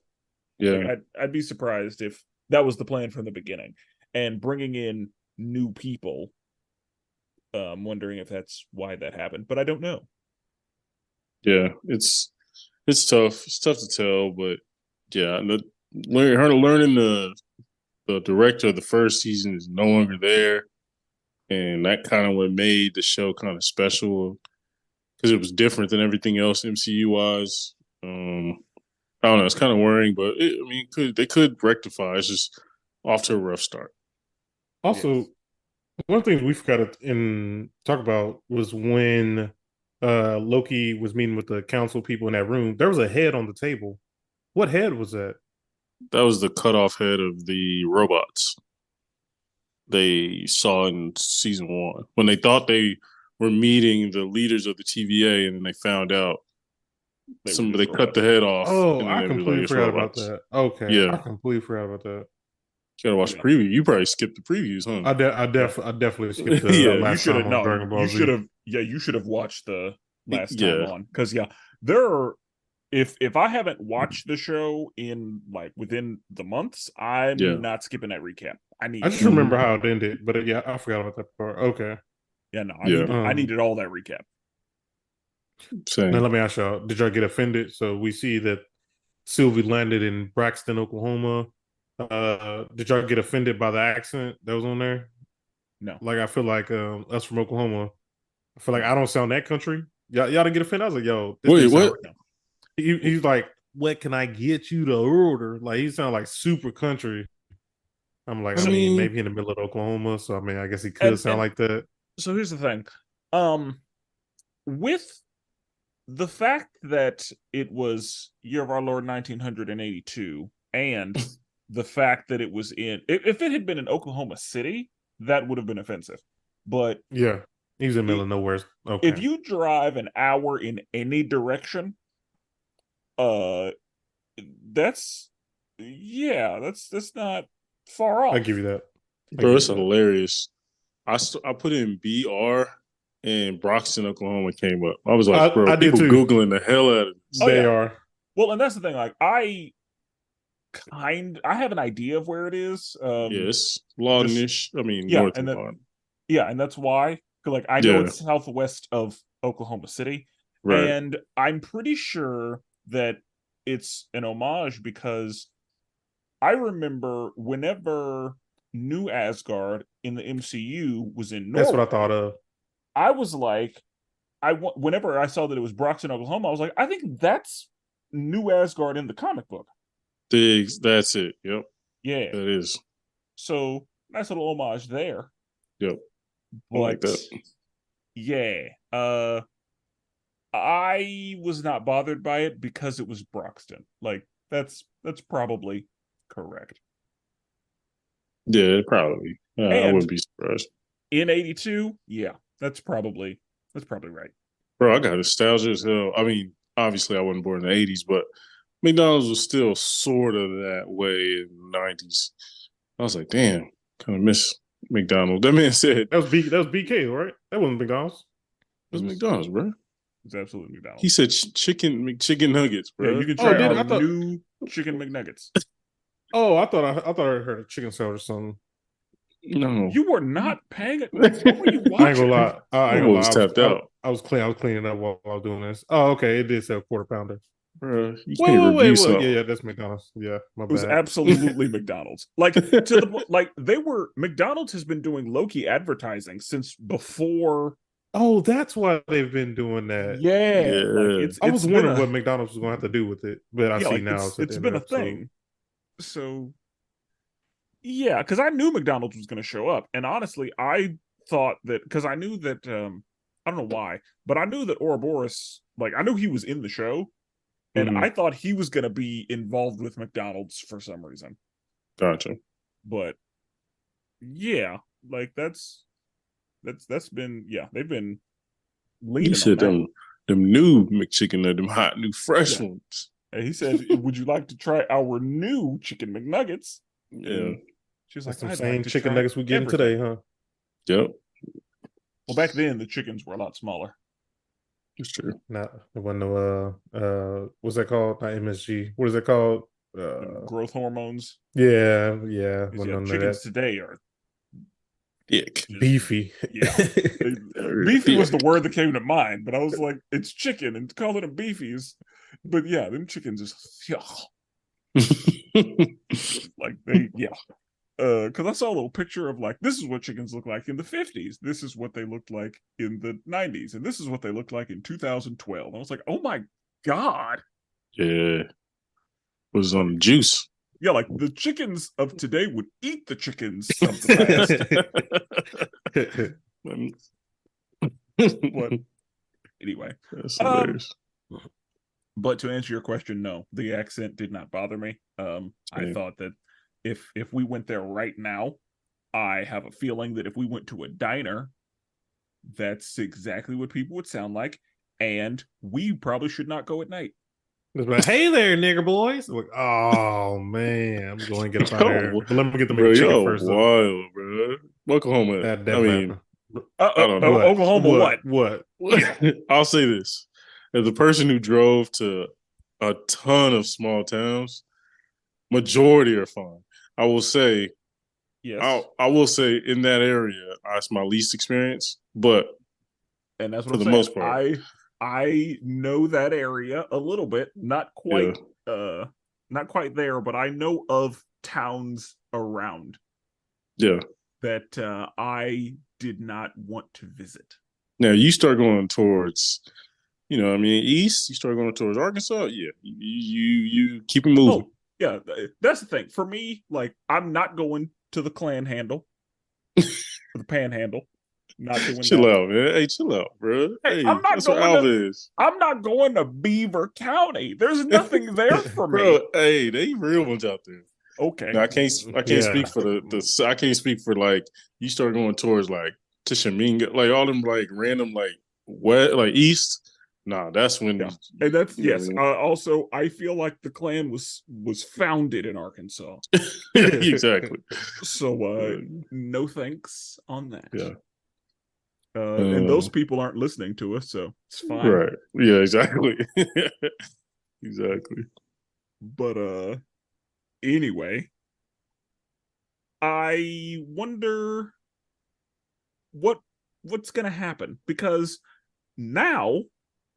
Yeah. Like, I'd be surprised if that was the plan from the beginning. And bringing in new people, I'm wondering if that's why that happened, but I don't know. Yeah. It's tough. It's tough to tell, but yeah, learning the director of the first season is no longer there, and that kind of what made the show kind of special because it was different than everything else MCU wise. I don't know. It's kind of worrying, but they could rectify. It's just off to a rough start. Also, Yes. one of the things we forgot to talk about was when Loki was meeting with the council people in that room. There was a head on the table. What head was that? That was the cutoff head of the robots they saw in season 1 when they thought they were meeting the leaders of the TVA, and then they found out they cut the head off. Oh, And then I they was completely it's forgot about robots. that. Okay, I Yeah, completely forgot about that. you gotta watch the preview. You probably skipped the previews, huh? I definitely skipped the Yeah, You last should time have on no. Dragon Ball You Z. should have watched the last time yeah. on, because there are. If I haven't watched the show in, like, within the months, Yeah. I'm not skipping that recap. I need I it. just remember how it ended, but yeah, I forgot about that part. Okay. Yeah, no, Yeah. I needed all that recap. Now Same. let me ask y'all: did y'all get offended? So we see that Sylvie landed in Braxton, Oklahoma. Did y'all get offended by the accent that was on there? No. Like, I feel like us from Oklahoma, I feel like I don't sound that country. Y'all didn't get offended. I was like, yo, this Wait, didn't sound what? right. He's like, what can I get you to order? Like, he sounded like super country. I'm like, I I mean, mean, maybe in the middle of Oklahoma, so I mean, I guess he could sound And like that. so here's the thing. With the fact that it was Year of Our Lord 1982, and the fact that it was if it had been in Oklahoma City, that would have been offensive. But Yeah, he's in the middle of nowhere. if Okay, you drive an hour in any direction, uh that's not far I off. give you that. I bro, give it's you that. hilarious. I put in BR and Broxton, Oklahoma came up. I was like, bro, I did people too. Googling the hell out of Oh this. They yeah. are. Well, and that's the thing. Like, I have an idea of where it is. Yes, Just Laudenish. I mean, yeah, north of Laud. and that's why. 'Cause, like, I know Yeah, it's southwest of Oklahoma City, right. and I'm pretty sure that it's an homage, because I remember whenever New Asgard in the MCU was in That's what I thought Norway, of. I was like, whenever I saw that it was Broxton, Oklahoma, I was like, I think that's New Asgard in the comic book. That's it. Yep, Yeah. that is. So nice little homage there. Yep, I like But that. yeah, I was not bothered by it because it was Broxton. Like, that's probably correct. Yeah, probably. I And wouldn't be surprised. in 82, yeah, that's probably right. Bro, I got nostalgia as hell. I mean, obviously, I wasn't born in the '80s, but McDonald's was still sort of that way in the '90s. I was like, damn, kind of miss McDonald's. That man said, That was BK, right? That wasn't McDonald's. It "What's was McDonald's, bro?" absolutely He McDonald's. said chicken nuggets, Yeah, bro. you can Oh, try did our I thought? new chicken McNuggets. Oh, I thought I heard a chicken sandwich or something. No, You were not paying it. What were you I ain't gonna watching? lie. I ain't I'm gonna always lie. tapped out, I was cleaning up while I was doing this. Oh, okay. It did say a quarter pounder. bro. You Wait, can't wait, wait, review wait. Yeah, something. yeah. That's McDonald's. Yeah, my It was bad. absolutely McDonald's. Like, to the like McDonald's has been doing Loki advertising since before. Oh, that's why they've been doing that. Yeah, like Yeah, I it's was been wondering a what McDonald's was gonna have to do with it, but I yeah, see like now it's at the it's end of been the a episode. thing. So yeah, because I knew McDonald's was going to show up, and honestly, I thought that, because I knew that I don't know why, but I knew that Ouroboros, like, I knew he was in the show, And I thought he was going to be involved with McDonald's for some reason. Gotcha. But yeah, like that's been, yeah, they've been leaning He said on them new McChicken or them hot new fresh ones. And he said, "Would you like to try our new chicken McNuggets?" Yeah. She was That's like, some "I'd same like to chicken try nuggets we getting everything." today, huh? Yep. Well, back then the chickens were a lot smaller. It's true. Not there wasn't no what's that called? Not MSG. What is it called? Growth hormones. Yeah. Yeah, Wasn't none of chickens that. today are Ick. Beefy. Yeah. Beefy was the word that came to mind, but I was like, it's chicken, and calling them beefies. But yeah, them chickens is like they because I saw a little picture of like, this is what chickens look like in the 50s, this is what they looked like in the 90s, and this is what they looked like in 2012. And I was like, oh my god. Yeah. Was on juice. Yeah, like the chickens of today would eat the chickens of the past. But anyway, that's hilarious. But to answer your question, no, the accent did not bother me. I thought that if we went there right now, I have a feeling that if we went to a diner, that's exactly what people would sound like, and we probably should not go at night. It's like, hey there, nigger boys. I'm like, oh man, I'm going to get up out of here. But let me get the chicken first. Wild, bro. Oklahoma. That I mean, I don't know. Oklahoma, what? I'll say this: as a person who drove to a ton of small towns, majority are fine. I will say, yes, I will say in that area, that's my least experience. But and that's what for I'm the saying. most part, I know that area a little bit, not quite there, but I know of towns around. Yeah. That I did not want to visit. Now you start going towards, east. You start going towards Arkansas. Yeah, you keep it moving. Oh, yeah, that's the thing for me. Like, I'm not going to the Clan Handle, or the Panhandle. Not doing chill that. Out, man. Hey, chill out, bro. Hey, I'm not that's where Alva is. I'm not going to Beaver County. There's nothing there for me, bro. Hey, they real ones out there. Okay, now, I can't speak for the. I can't speak for like you start going towards like Tishomingo, like all them like random like west, like east. Nah, that's when. Yeah. And that's yes. Also, I feel like the Klan was founded in Arkansas. Exactly. So no thanks on that. Yeah. And those people aren't listening to us, so it's fine. Right. Yeah, exactly. Exactly. But anyway, I wonder what's gonna happen, because now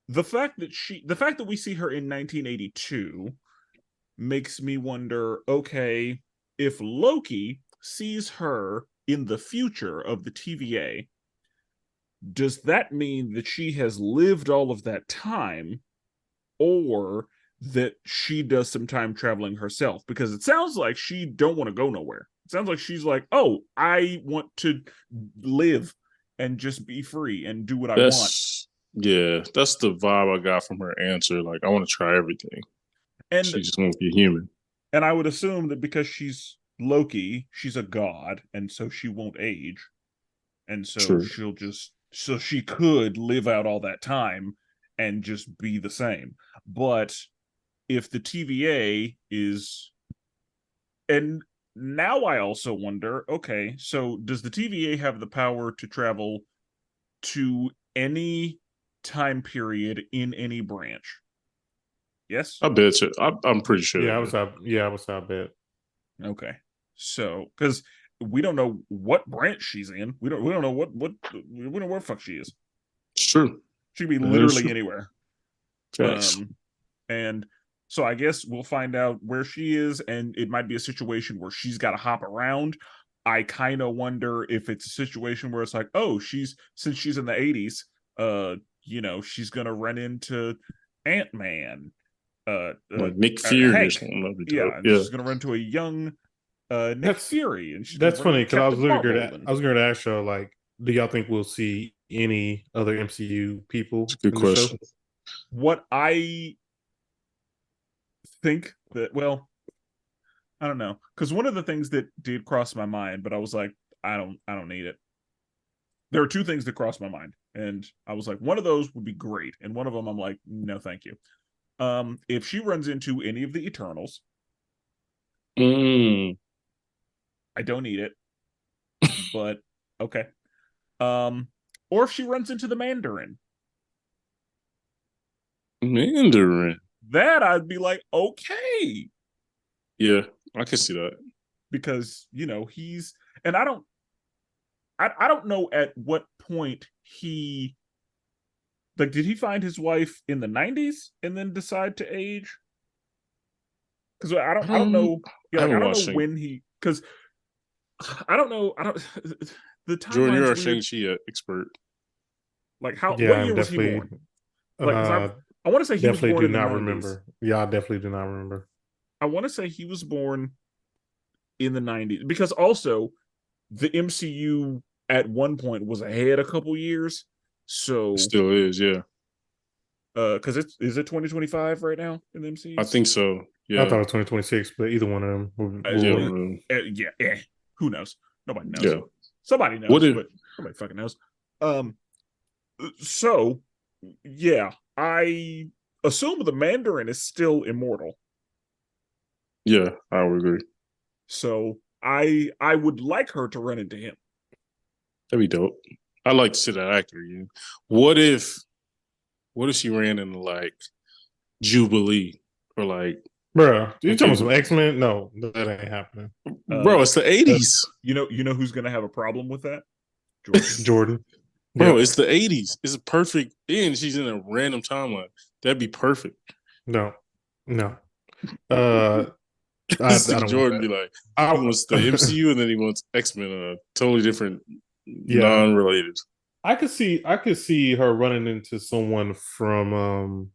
the fact that we see her in 1982 makes me wonder, okay, if Loki sees her in the future of the TVA, does that mean that she has lived all of that time, or that she does some time traveling herself? Because it sounds like she don't want to go nowhere. It sounds like she's like, oh, I want to live and just be free and do what I want. Yeah, that's the vibe I got from her answer. Like, I want to try everything. And she just wants to be human. And I would assume that because she's Loki, she's a god, and so she won't age. And so so she could live out all that time and just be the same. But if the TVA is, and now I also wonder, okay, so does the TVA have the power to travel to any time period in any branch? Yes, I bet you. I'm pretty sure. Yeah, I was I bet. Okay, so because we don't know what branch she's in, we don't know what we don't know where the fuck she is. It's true. She could be literally anywhere. Yes. And so I guess we'll find out where she is, and it might be a situation where she's got to hop around. I kind of wonder if it's a situation where it's like, oh, since she's in the 80s, she's gonna run into Ant-Man, like Nick Fury or something. Yeah, she's gonna run into a young Nick Fury, and that's funny because I was going to ask y'all, like, do y'all think we'll see any other MCU people? That's a good question. What I think that, well, I don't know, because one of the things that did cross my mind, but I was like, I don't need it. There are two things that crossed my mind, and I was like, one of those would be great, and one of them I'm like, no, thank you. If she runs into any of the Eternals, Mm, I don't need it, but okay. Or if she runs into the Mandarin, Mandarin. that I'd be like, okay, Yeah, I can see that. because he's, and I don't know at what point he, like, did he find his wife in the 90s and then decide to age? Because I don't know, yeah, I like I haven't don't know watched when he, because I don't know, I don't the Jordan, timeline's you're a weird. Shang-Chi expert. Like, Yeah, what I'm year was he definitely born? Like, because uh I want to say he was definitely born do in the not 90s. remember. Yeah, I definitely do not remember. I want to say he was born in the 90s, because also the MCU at one point was ahead a couple years. It So still is, yeah. because is it 2025 right now in the I MCU? think so. I Yeah. thought it was 2026, but either one of them will Yeah. work. Yeah, who knows? Nobody knows. Yeah. Somebody What knows, if but nobody fucking knows. Um, so yeah, I assume the Mandarin is still immortal. yeah, I would agree. So I would like her to run into him. That'd be dope. I'd like to see that actor again. What if what if she ran into like Jubilee or like Bro, you talking okay, about some X-Men? No, that ain't happening. bro, it's the Uh, 80s. You know who's gonna have a problem with that? Jordan. Jordan. Bro, Yep. it's the 80s. It's a perfect and she's in a random timeline. That'd be perfect. No. No. Uh I This nigga don't want Jordan that. be like, he I wants the MCU and then he wants X-Men, totally different, yeah. non-related. I could see her running into someone from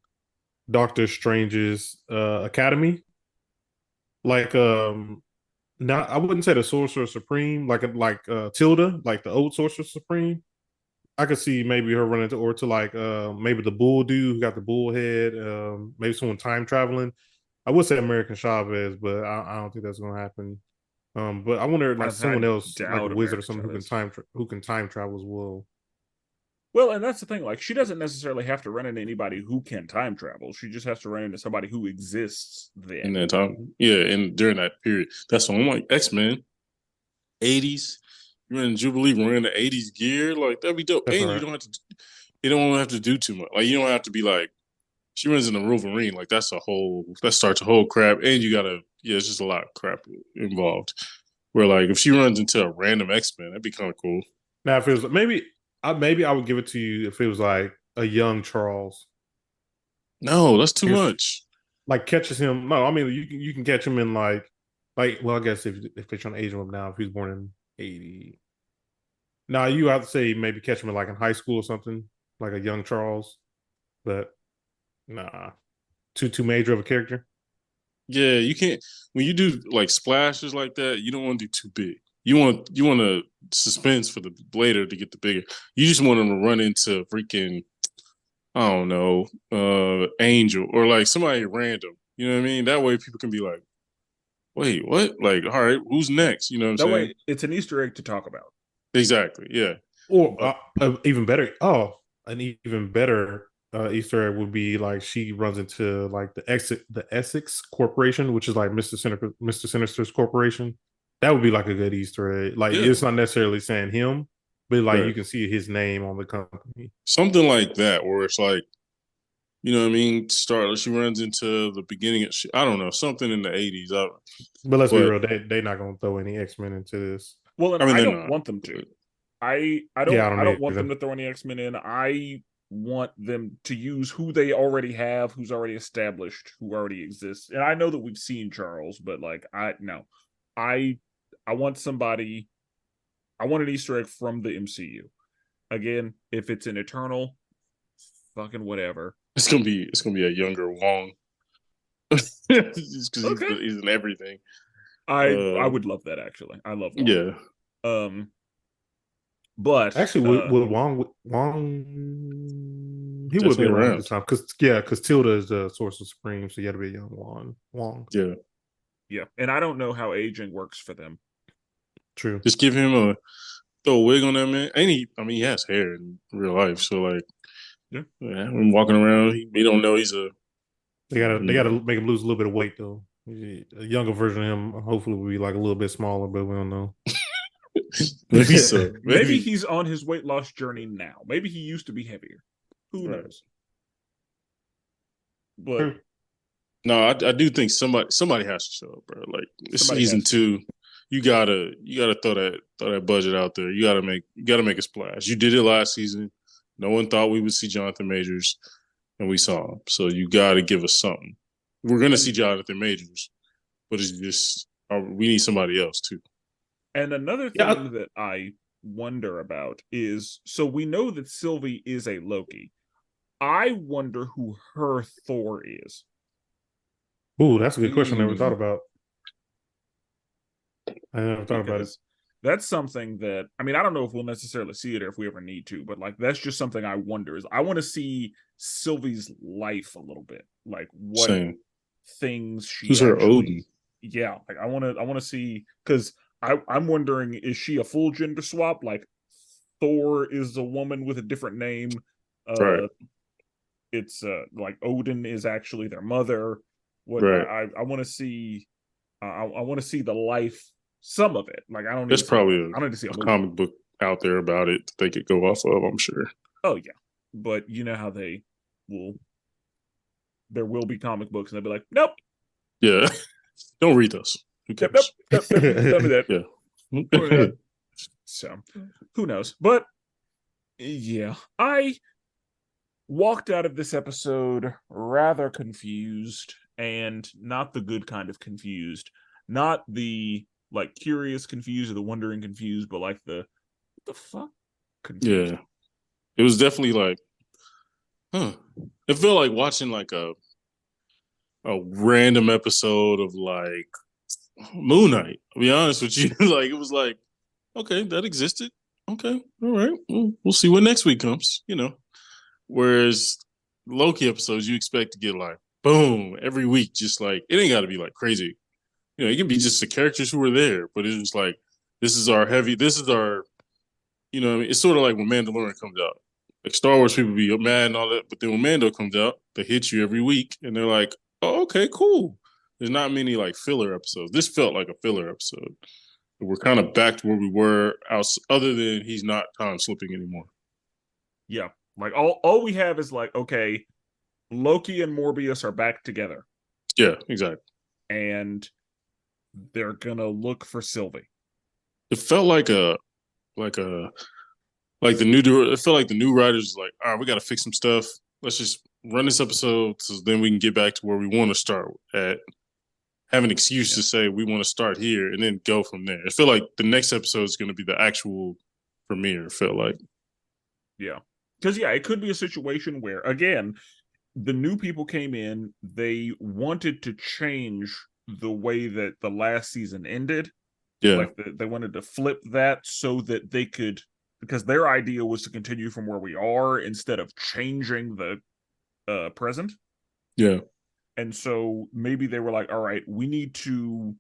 Doctor Strange's Academy. Like not I wouldn't say the Sorcerer Supreme, like Tilda, like the old Sorcerer Supreme. I could see maybe her running to or to like maybe the bull dude who got the bull head, maybe someone time traveling. I would say American Chavez, but I don't think that's gonna happen. But I wonder like I someone else like a doubt wizard or American something Chavez. who can time travel as well. Well, and that's the thing. Like, she doesn't necessarily have to run into anybody who can time travel. She just has to run into somebody who exists In then. that time. Yeah, and during that period. That's what I'm like, X-Men, 80s. You're in Jubilee, we're in the 80s gear. Like, that'd be dope. That's all And right. you don't have to do too much. Like, you don't have to be like, she runs in a Wolverine. Like, that starts a whole crap. And you gotta, yeah, it's just a lot of crap involved. Where, like, if she runs into a random X-Men, that'd be kind of cool. Now if it was maybe I would give it to you if it was like a young Charles. No, that's too much. Like catches him. No, I mean you can catch him in like well I guess if they're trying to age him up now if he's born in 80. Now you have to say maybe catch him in like in high school or something like a young Charles, but nah, too major of a character. Yeah, you can't when you do like splashes like that, you don't want to do too big. You want to suspense for the later to get the bigger. You just want them to run into freaking I don't know, Angel or like somebody random. You know what I mean? That way people can be like, wait, what? Like, all right, who's next? You know what I'm That saying? way, it's an Easter egg to talk about. Exactly. Yeah. Or But even better. Oh, an even better Easter egg would be like she runs into like the Essex Corporation, which is like Mr. Sinister's corporation. That would be like a good Easter egg. Like yeah, it's not necessarily saying him, but like right. you can see his name on the company. Something like that where it's like, you know what I mean? She runs into the beginning of, I don't know, something in the 80s. But let's be But real, they're not going to throw any X-Men into this. Well, and I mean, I they're don't not. want them to. But Yeah, I I don't don't want them either. to throw any X-Men in. I want them to use who they already have, who's already established, who already exists. And I know that we've seen Charles, but like I no. I I want somebody, I want an Easter egg from the MCU. Again, if it's an Eternal, fucking whatever. it's gonna be a younger Wong. Just because Okay. he's in everything. I Uh, would love that actually. I love Wong. yeah. Um but Actually, would Wong He would be Definitely around around. this time because Tilda is the Sorcerer Supreme, so you got to be a young Wong. Yeah. Yeah, and I don't know how aging works for them. True. Just give him throw a wig on that man. And he has hair in real life, so like, Yeah. him walking around, he don't know he's a. They gotta make him lose a little bit of weight though. A younger version of him hopefully will be like a little bit smaller, but we don't know. Maybe so. Maybe he's on his weight loss journey now. Maybe he used to be heavier. Who knows? But no, I do think somebody has to show up, bro. Like it's Somebody season has to. 2, you gotta throw that budget out there. You gotta make a splash. You did it last season. No one thought we would see Jonathan Majors, and we saw him. So you gotta give us something. We're gonna see Jonathan Majors, but it's just we need somebody else too. And another thing that I wonder about is, so we know that Sylvie is a Loki. I wonder who her Thor is. Ooh, that's a good question. I never thought about. Because it. That's something that, I mean, I don't know if we'll necessarily see it or if we ever need to, but like that's just something I wonder. Is I want to see Sylvie's life a little bit, like what Same. things she. Who's her Odin? Yeah, like I want to see, because I'm wondering, is she a full gender swap? Like Thor is a woman with a different name. Right. It's like Odin is actually their mother. What right. I want to see. I want to see the life, some of it. Like I don't. There's probably I don't need to see a comic book out there about it that they could go off of. I'm sure. Oh yeah, but you know how they will. There will be comic books, and they'll be like, "Nope." Yeah, don't read those. Who cares? Nope. Tell me that. Yeah. So, who knows? But yeah, I walked out of this episode rather confused, and not the good kind of confused, not the like curious confused or the wondering confused, but like the what the fuck confused. Yeah, it was definitely like, it felt like watching like a random episode of like Moon Knight. I'll be honest with you, like it was like, okay, that existed. Okay, all right, we'll see what next week comes. Whereas Loki episodes, you expect to get like boom every week, just like it ain't got to be like crazy. It can be just the characters who were there, but it's just like this is our, what I mean? It's sort of like when Mandalorian comes out. Like Star Wars people be mad and all that, but then when Mando comes out, they hit you every week, and they're like, "Oh, okay, cool." There's not many like filler episodes. This felt like a filler episode. We're kind of back to where we were, other than he's not time slipping anymore. Yeah, like all we have is like, okay, Loki and Morbius are back together. Yeah, exactly. And they're gonna look for Sylvie. It felt like the new. It felt like the new writers like, all right, we got to fix some stuff. Let's just run this episode so then we can get back to where we want to start at. Have an excuse to say we want to start here and then go from there. I feel like the next episode is going to be the actual premiere. It felt like, yeah, because it could be a situation where again, the new people came in. They wanted to change the way that the last season ended. Yeah, like they wanted to flip that so that they could, because their idea was to continue from where we are instead of changing the present. Yeah. And so maybe they were like, all right, we need to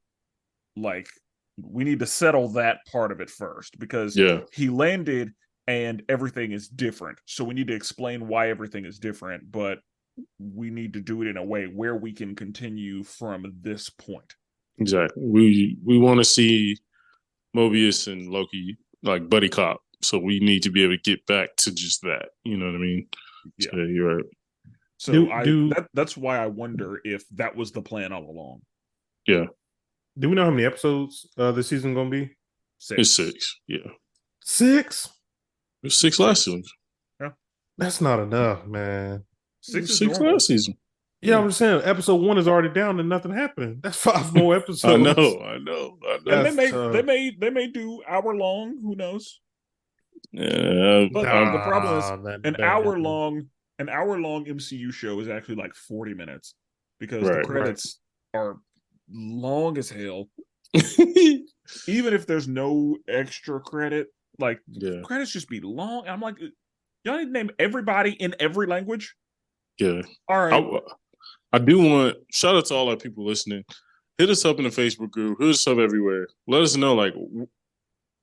settle that part of it first, because he landed and everything is different. So we need to explain why everything is different, but we need to do it in a way where we can continue from this point. Exactly. We want to see Mobius and Loki like buddy cop. So we need to be able to get back to just that. You know what I mean? Yeah, so, you're right. So that's why I wonder if that was the plan all along. Yeah. Do we know how many episodes this season gonna be? 6. It's 6. Yeah. 6? It was 6 last season. Yeah. That's not enough, man. 6 last season. Yeah, I'm just saying. Episode 1 is already down and nothing happened. That's 5 more episodes. I know. And they may do hour long. Who knows? Yeah, but the problem is an hour long MCU show is actually like 40 minutes because the credits are long as hell. Even if there's no extra credit, like credits just be long. I'm like, Y'all need to name everybody in every language. Yeah. All right. I do want shout out to all our people listening. Hit us up in the Facebook group. Hit us up everywhere. Let us know, like,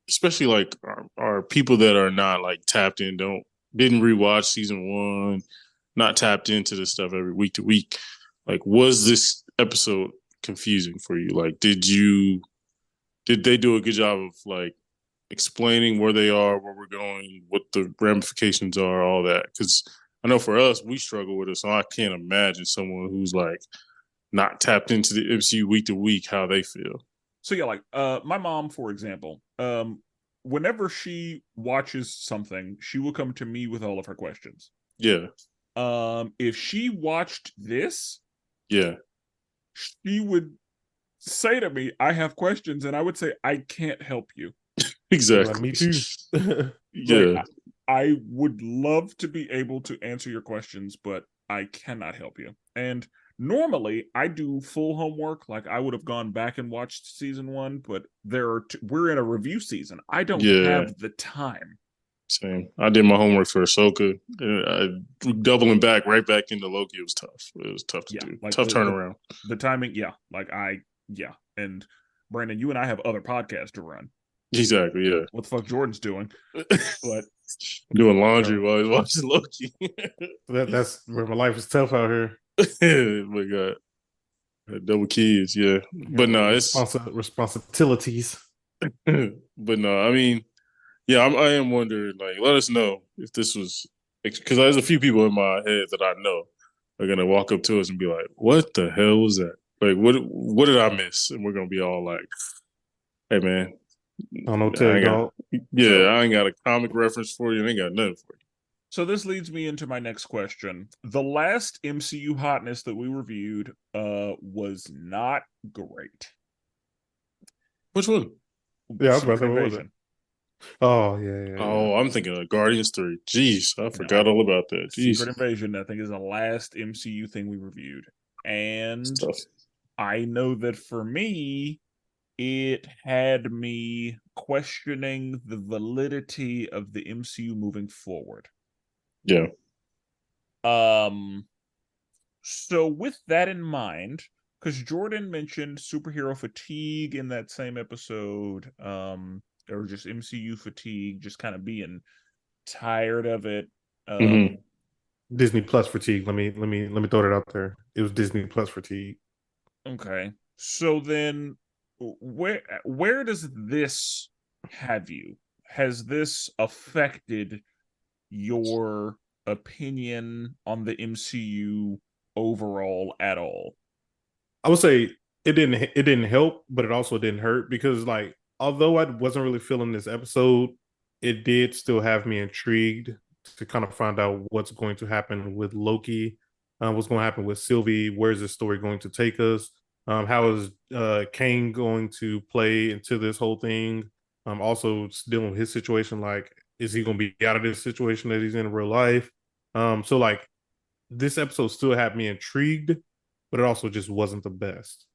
especially like our people that are not like tapped in, didn't rewatch season one, not tapped into this stuff every week to week. Like, was this episode confusing for you? Like, did they do a good job of like explaining where they are, where we're going, what the ramifications are, all that? Because I know for us, we struggle with it, so I can't imagine someone who's like not tapped into the MCU week to week how they feel. So yeah, like my mom, for example, whenever she watches something, she will come to me with all of her questions. Yeah. If she watched this, Yeah. she would say to me, I have questions, and I would say, I can't help you. Exactly. Like, me too. Yeah. Like, I would love to be able to answer your questions, but I cannot help you. And normally I do full homework. Like, I would have gone back and watched season one, but we're in a review season. I don't have the time. Same. I did my homework for Ahsoka. Doubling back right back into Loki, it was tough. It was tough to do. Like tough turnaround. The timing, yeah. Like and Brandon, you and I have other podcasts to run. Exactly, yeah. What the fuck Jordan's doing? But doing laundry while he's watching Loki. That's where my life is tough out here. My God. Double kids, yeah. But no, it's responsibilities. But no, I mean, yeah, I am wondering, like, let us know if this was, because there's a few people in my head that I know are gonna walk up to us and be like, "What the hell was that? Like, what did I miss?" And we're gonna be all like, "Hey, man, I don't know, tell dog. I ain't got a comic reference for you. I ain't got nothing for you." So this leads me into my next question. The last MCU hotness that we reviewed was not great. Which one? Yeah, I was about to say, what was it? Oh, yeah. Oh, I'm thinking of Guardians 3. Jeez, I forgot all about that. Jeez. Secret Invasion, I think, is the last MCU thing we reviewed. And I know that for me, it had me questioning the validity of the MCU moving forward. Yeah. So with that in mind, because Jordan mentioned superhero fatigue in that same episode, or just MCU fatigue, just kind of being tired of it. Disney Plus fatigue. Let me throw it out there. It was Disney Plus fatigue. Okay. So then where does this have you? Has this affected your opinion on the MCU overall at all? I would say it didn't help, but it also didn't hurt, because, like, although I wasn't really feeling this episode, it did still have me intrigued to kind of find out what's going to happen with Loki, what's going to happen with Sylvie, where's this story going to take us, how is Kang going to play into this whole thing, also dealing with his situation, like, is he going to be out of this situation that he's in real life? So, like, this episode still had me intrigued, but it also just wasn't the best.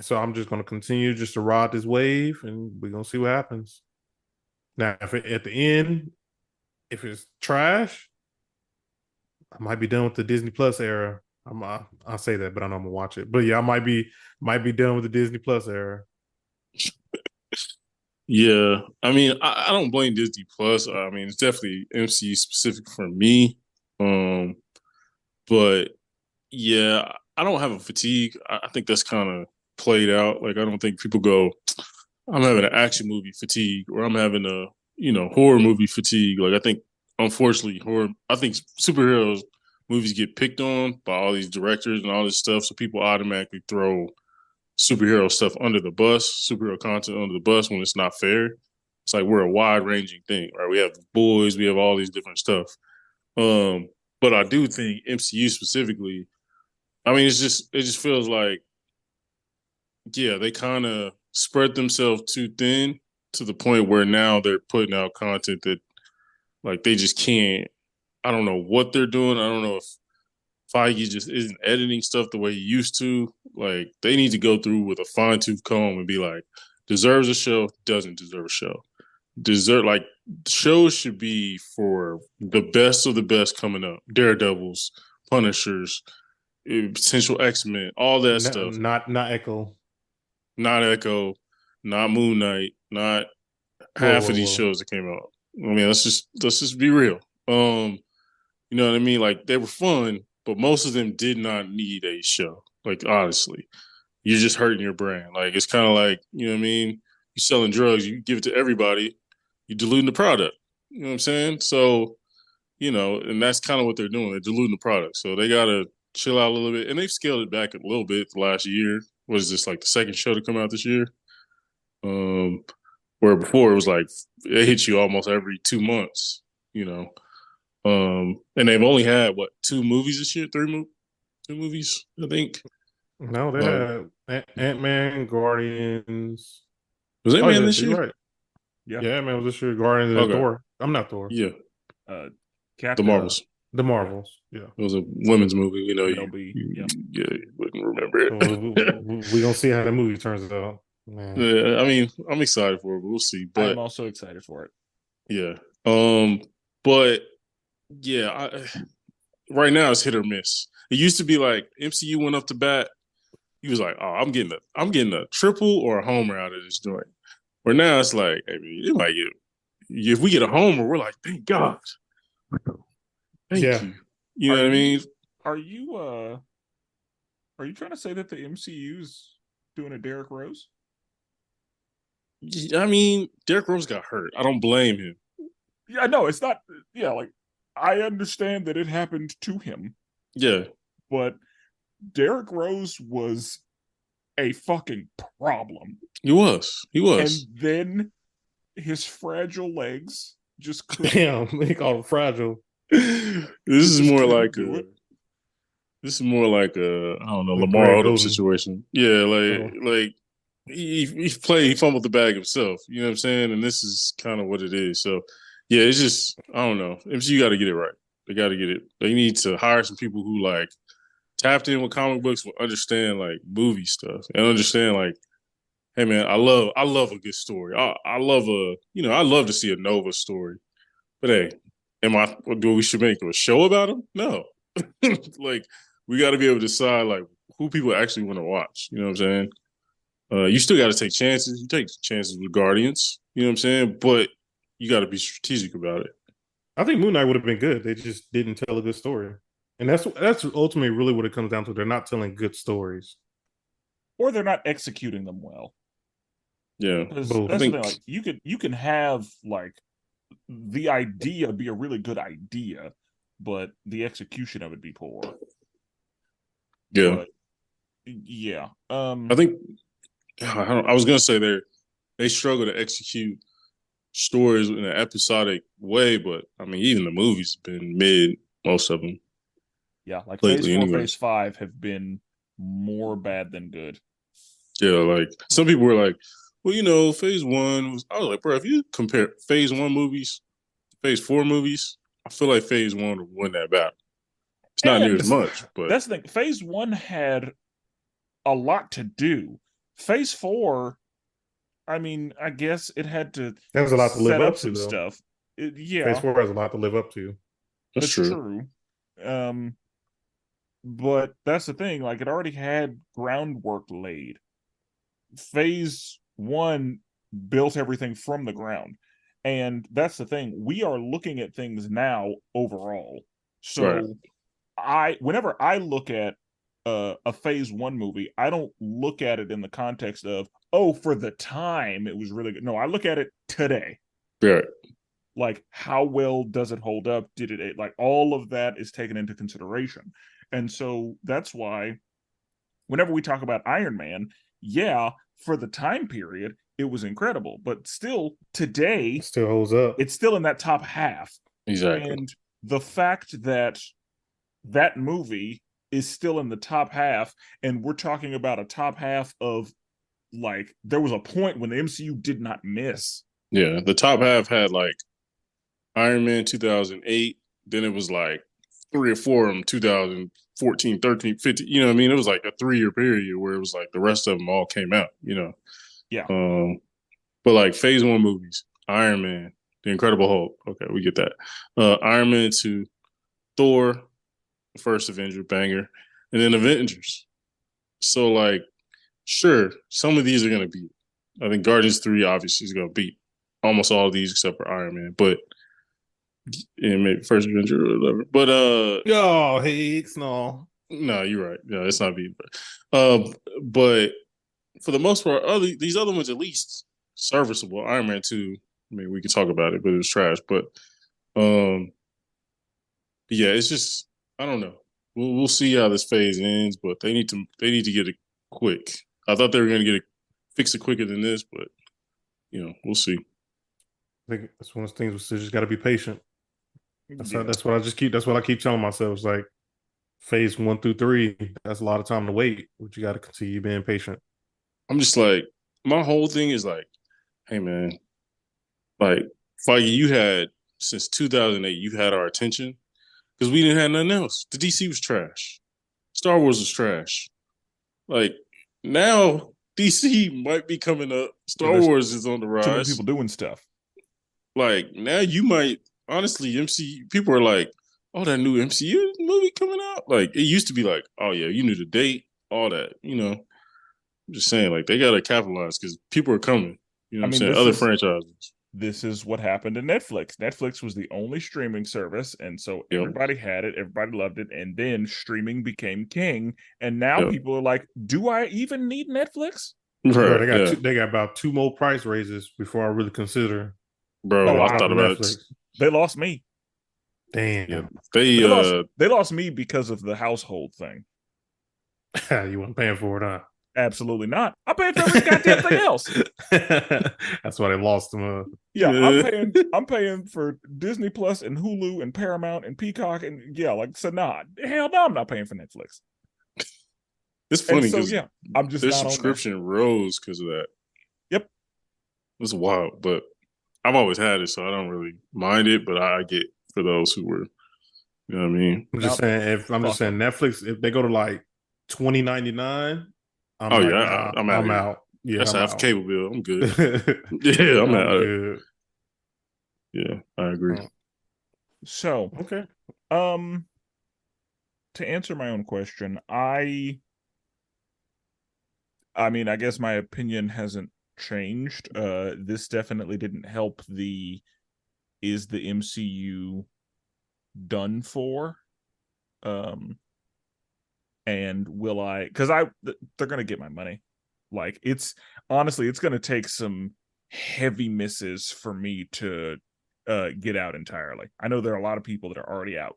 So I'm just going to continue just to ride this wave, and we're going to see what happens. Now, if at the end, if it's trash, I might be done with the Disney Plus era. I'll say that, but I know I'm gonna watch it. But yeah, I might be done with the Disney Plus era. Yeah, I mean, I don't blame Disney Plus. I mean, it's definitely MCU specific for me. But yeah, I don't have a fatigue. I think that's kind of played out. Like, I don't think people go, I'm having an action movie fatigue, or I'm having a horror movie fatigue. Like, I think, unfortunately, I think superheroes movies get picked on by all these directors and all this stuff, so people automatically throw superhero stuff under the bus, superhero content under the bus, when it's not fair. It's like, we're a wide ranging thing, right? We have boys, we have all these different stuff. But I do think MCU specifically, I mean, it just feels like, yeah, they kind of spread themselves too thin to the point where now they're putting out content that, like, they just can't. I don't know what they're doing. I don't know if Feige just isn't editing stuff the way he used to. Like, they need to go through with a fine-tooth comb and be like, deserves a show, doesn't deserve a show. shows should be for the best of the best coming up. Daredevils, Punishers, potential X-Men, all that stuff. Not Echo. Not Echo, not Moon Knight, not half of these Whoa. shows that came out. I mean, let's just be real. You know what I mean? Like they were fun, but most of them did not need a show. Like honestly, you're just hurting your brand. Like it's kind of like, you know what I mean? You're selling drugs, you give it to everybody, you're diluting the product. You know what I'm saying? So, and that's kind of what they're doing. They're diluting the product. So they gotta chill out a little bit. And they've scaled it back a little bit the last year. What is this, like the second show to come out this year? Where before it was like it hits you almost every 2 months, you know. And they've only had what, 2 movies this year, two movies, I think. No, they had Ant-Man, Guardians. Was Oh, Ant-Man yeah, this you're year? right. Yeah, Ant-Man was this year. Guardians and Okay. Thor. I'm not Thor. Yeah, The the Marvels. The Marvels. Yeah. It was a women's movie. You wouldn't remember it. We're gonna see how the movie turns out. Man. Yeah, I mean, I'm excited for it, but we'll see. But I'm also excited for it. yeah, but yeah, right now it's hit or miss. It used to be like MCU went up to bat. He was like, "Oh, I'm getting a triple or a homer out of this joint." Where now it's like, hey, it might get, if we get a homer, we're like, thank God, thank you. You know what I mean? Are you trying to say that the MCU's doing a Derrick Rose? I mean, Derrick Rose got hurt. I don't blame him. Yeah, no, it's not. Yeah, like I understand that it happened to him. Yeah, but Derrick Rose was a fucking problem. He was. And then his fragile legs just couldn't. Damn, they call it fragile. This is more like a I don't know, Lamar Odom situation. Yeah, like he fumbled the bag himself. You know what I'm saying? And this is kind of what it is. So yeah, it's just, I don't know. MCU got to get it right. They got to get it. They need to hire some people who like tapped in with comic books, will understand like movie stuff and understand like, hey man, I love a good story. I love to see a Nova story. But hey, do we should make a show about him? No. Like we got to be able to decide like who people actually want to watch. You know what I'm saying? You still got to take chances. You take chances with Guardians. You know what I'm saying? But you got to be strategic about it. I think Moon Knight would have been good. They just didn't tell a good story, and that's ultimately really what it comes down to. They're not telling good stories, or they're not executing them well. Yeah, that's the thing. Like you can have like the idea be a really good idea, but the execution of it be poor. Yeah, but, yeah. I think I was gonna say they struggle to execute stories in an episodic way, but I mean, even the movies have been mid, most of them. Yeah, like Phase 4, anyway. Phase 5 have been more bad than good. Yeah, like some people were like, well, Phase 1 was. I was like, bro, if you compare Phase 1 movies to Phase 4 movies, I feel like Phase 1 would win that battle. It's not near as much, but that's the thing. Phase 1 had a lot to do. Phase 4, I mean, I guess it had to. There's a lot to live up to, though. Stuff. Yeah, Phase 4 has a lot to live up to. That's true. But that's the thing. Like, it already had groundwork laid. Phase 1 built everything from the ground, and that's the thing. We are looking at things now overall. So, whenever I look at a Phase 1 movie, I don't look at it in the context of, oh, for the time it was really good. No, I look at it today. Right. Like, how well does it hold up? Did it, like, all of that is taken into consideration. And so that's why whenever we talk about Iron Man, yeah, for the time period, it was incredible. But still, today, it still holds up. It's still in that top half. Exactly. And the fact that that movie is still in the top half, and we're talking about a top half of, like, there was a point when the MCU did not miss. Yeah, the top half had, like, Iron Man 2008, then it was, like, 3 or 4 of them, 2014, 13, 15, you know what I mean? It was, like, a 3-year period where it was, like, the rest of them all came out, Yeah. But, like, Phase 1 movies, Iron Man, The Incredible Hulk. Okay, we get that. Iron Man 2, Thor, first Avenger, banger, and then Avengers. So like, sure, some of these are gonna beat. I think Guardians 3 obviously is gonna beat almost all of these except for Iron Man, but and maybe first Avenger or whatever. But Oh, hey, no. no, you're right. Yeah, it's not beating. But for the most part, these other ones at least serviceable. Iron Man 2, I mean, we could talk about it, but it was trash. But um, yeah, it's just I don't know. We'll see how this phase ends, but they need to get it quick. I thought they were going to get it fix it quicker than this, but we'll see. I think that's one of those things we just got to be patient. Yeah. That's what I keep telling myself. It's like phase 1 through 3. That's a lot of time to wait, but you got to continue being patient. I'm just like, my whole thing is like, hey man, like Feige, you had since 2008, you had our attention because we didn't have nothing else. The DC was trash. Star Wars was trash. Like now, DC might be coming up. Star Wars is on the rise. Too many people doing stuff. Like now, you might honestly MCU. People are like, "Oh, that new MCU movie coming out." Like it used to be like, "Oh yeah, you knew the date, all that." I'm just saying, like they gotta capitalize because people are coming. You know what I'm saying? Other franchises. This is what happened to Netflix. Netflix was the only streaming service, and so everybody had it, everybody loved it, and then streaming became king. And now people are like, "Do I even need Netflix?" Right, they got about 2 more price raises before I really consider. Bro, I thought about Netflix. They lost me. Damn. Yeah, they lost me because of the household thing. You weren't paying for it, huh? Absolutely not. I'm paying for every goddamn thing else. That's why they lost them. Yeah, I'm paying for Disney Plus and Hulu and Paramount and Peacock and hell no, I'm not paying for Netflix. It's funny because I'm just their not subscription rose because of that. Yep, it's wild, but I've always had it, so I don't really mind it. But I get for those who were, you know what I mean. I'm just saying, Netflix, if they go to like $20.99, I'm out. Yeah, that's half a cable bill. I'm good. Yeah, I'm out. Good. Yeah, I agree. So okay. To answer my own question, I mean, I guess my opinion hasn't changed. This definitely didn't help is the MCU done for? And will I, because they're gonna get my money. Like it's gonna take some heavy misses for me to get out entirely. I know there are a lot of people that are already out.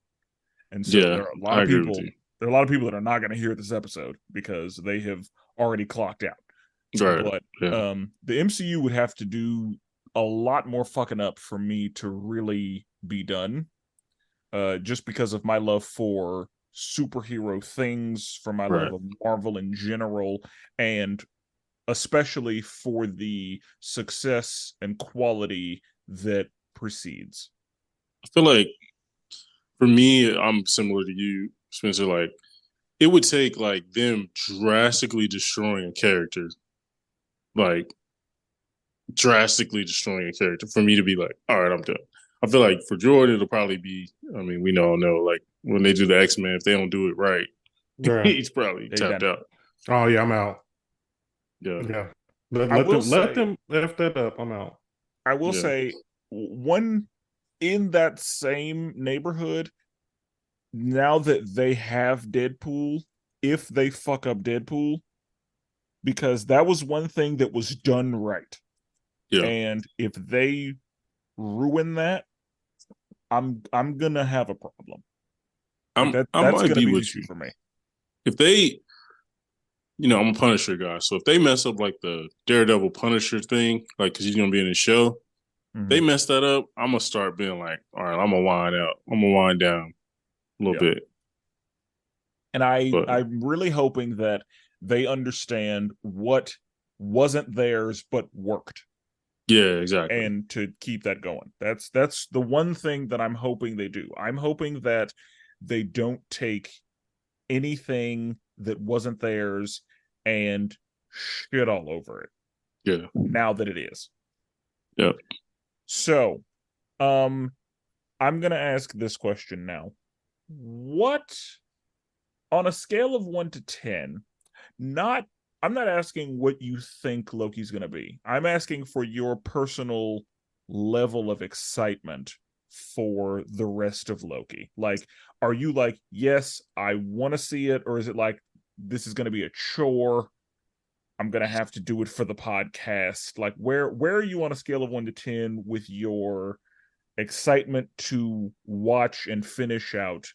And so there are a lot of people. There are a lot of people that are not going to hear this episode because they have already clocked out. Right. But the MCU would have to do a lot more fucking up for me to really be done. Just because of my love for superhero things, for my love of Marvel in general, and especially for the success and quality that precedes. I feel like for me, I'm similar to you, Spencer. Like, it would take like them drastically destroying a character, like drastically destroying a character, for me to be like, all right, I'm done. I feel like for Jordan, it'll probably be. I mean, we all know, like when they do the X-Men, if they don't do it right, he's probably tapped out. Oh yeah, I'm out. Yeah. Let them F that up. I'm out. I will say one in that same neighborhood. Now that they have Deadpool, if they fuck up Deadpool, because that was one thing that was done right. Yeah. And if they ruin that, I'm gonna have a problem. That's gonna be an issue for me. If they, I'm a Punisher guy, so if they mess up like the Daredevil Punisher thing, like because he's gonna be in the show, they mess that up, I'm gonna start being like, all right, I'm gonna wind down a little bit. And I'm really hoping that they understand what wasn't theirs but worked. Yeah, exactly. And to keep that going. That's the one thing that I'm hoping they do. I'm hoping that they don't take anything that wasn't theirs and shit all over it. Yeah. Now that it is. Yeah. So, I'm gonna ask this question now. What, on a scale of 1 to 10, not I'm not asking what you think Loki's gonna be. I'm asking for your personal level of excitement for the rest of Loki. Like, are you like, yes, I want to see it, or is it like this is gonna be a chore? I'm gonna have to do it for the podcast. Like, where are you on a scale of 1 to 10 with your excitement to watch and finish out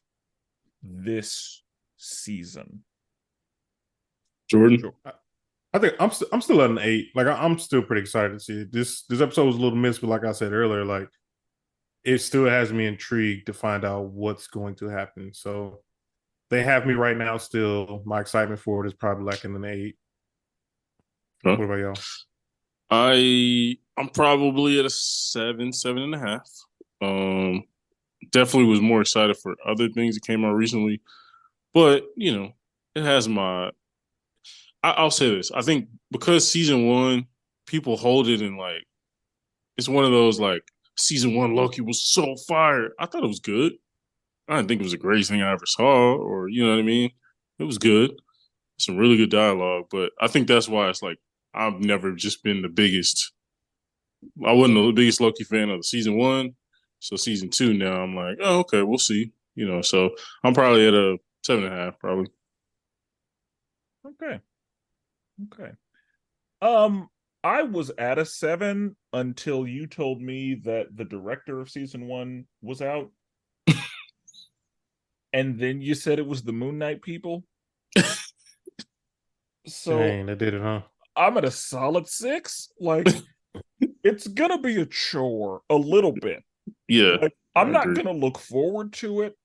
this season? Jordan? Sure. I think I'm still at an 8. Like I'm still pretty excited to see it. This episode was a little missed, but like I said earlier, like it still has me intrigued to find out what's going to happen. So they have me right now. Still, my excitement for it is probably like in an 8. Huh? What about y'all? I'm probably at a 7, 7.5. Definitely was more excited for other things that came out recently, but it has my. I'll say this: I think because season one, people hold it in like it's one of those like season one Loki was so fire. I thought it was good. I didn't think it was the greatest thing I ever saw, or you know what I mean. It was good, some really good dialogue, but I think that's why it's like I've never just been the biggest. I wasn't the biggest Loki fan of the season one, so season two now I'm like, oh okay, we'll see. So I'm probably at a 7.5, probably. Okay. I was at a 7 until you told me that the director of season 1 was out. And then you said it was the Moon Knight people. So Dang, they did it, huh? I'm at a solid 6. Like, it's gonna be a chore a little bit. Yeah, Like, I I'm not agree. gonna look forward to it.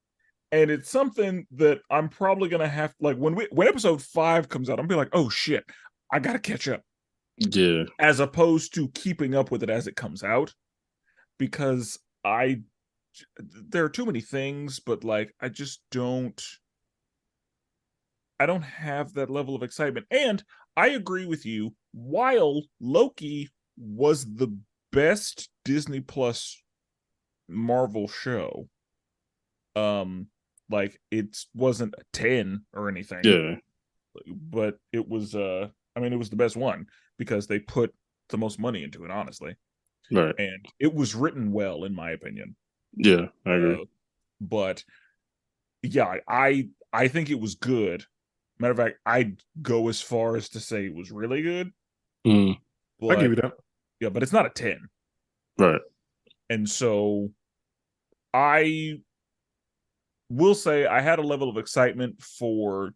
And it's something that I'm probably gonna have, like, when episode 5 comes out, I'm gonna be like, oh shit, I gotta catch up. Yeah, As opposed to keeping up with it as it comes out. Because there are too many things, but like I don't have that level of excitement. And I agree with you. While Loki was the best Disney Plus Marvel show, like it wasn't a 10 or anything, yeah, but it was it was the best one because they put the most money into it, honestly. right. And it was written well, in my opinion. Yeah, I agree. But yeah, I think it was good. Matter of fact, I'd go as far as to say it was really good. Mm, I give But you that. yeah, but it's not a 10. right. And so I will say I had a level of excitement for,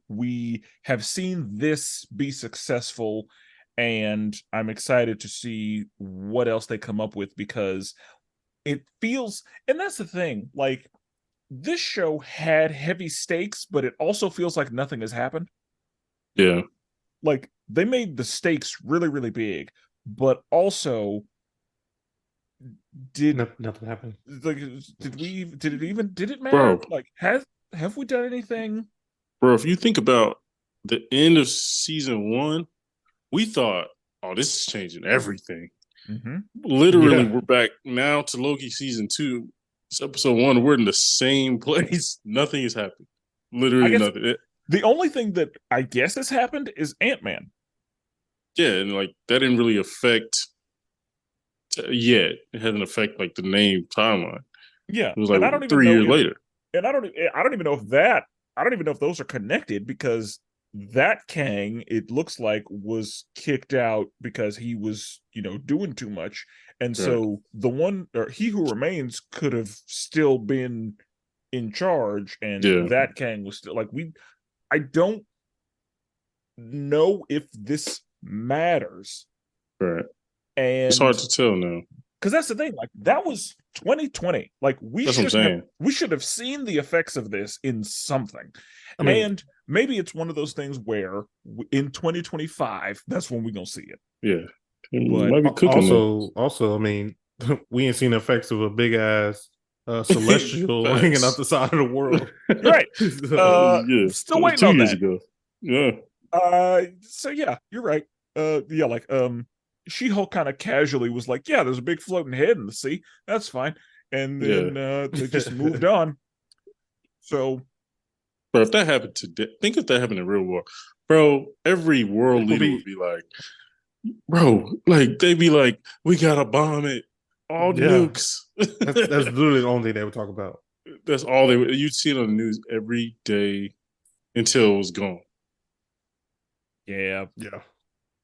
we have seen this be successful, and I'm excited to see what else they come up with, because it feels, and that's the thing, like, this show had heavy stakes, but it also feels like nothing has happened. Yeah, Like, they made the stakes really, really big, but also did Nothing happened. like did it matter? bro, Like, have we done anything? bro. If you think about the end of season one, we thought, oh, this is changing everything. Mm-hmm. Literally, Yeah. we're back now to Loki season two. It's episode one. We're in the same place. Nothing has happened. I Literally guess nothing. the only thing that I guess has happened is Ant-Man. Yeah, and like that didn't really affect yet. It hasn't affect like the name timeline. Yeah, It was and like I don't even 3 years know if later. and I don't even know if that I don't even know if those are connected, because that Kang, it looks like, was kicked out because he was, doing too much. And Right. so the one, or He Who Remains, could have still been in charge, and Yeah. that Kang was still like, I don't know if this matters. Right. It's And hard to tell now. because that's the thing, like, that was 2020. Like, That's what I'm saying. we should have seen the effects of this in something. I mean, And maybe it's one of those things where in 2025, that's when we're gonna see it. Yeah. It But might be cooking there. also, I mean, we ain't seen the effects of a big ass celestial hanging out the side of the world. you're right. Yeah. Still It was waiting 2 on years that. ago. Yeah. So yeah, you're right. Yeah, like She-Hulk kind of casually was like, "Yeah, there's a big floating head in the sea. That's fine," and then they just moved on. So, But if that happened today, think if that happened in real world, bro. Every world leader would be like, bro, like they'd be like, we gotta bomb it, all nukes. That's literally the only thing they would talk about. That's all they would. You'd see it on the news every day until it was gone. yeah.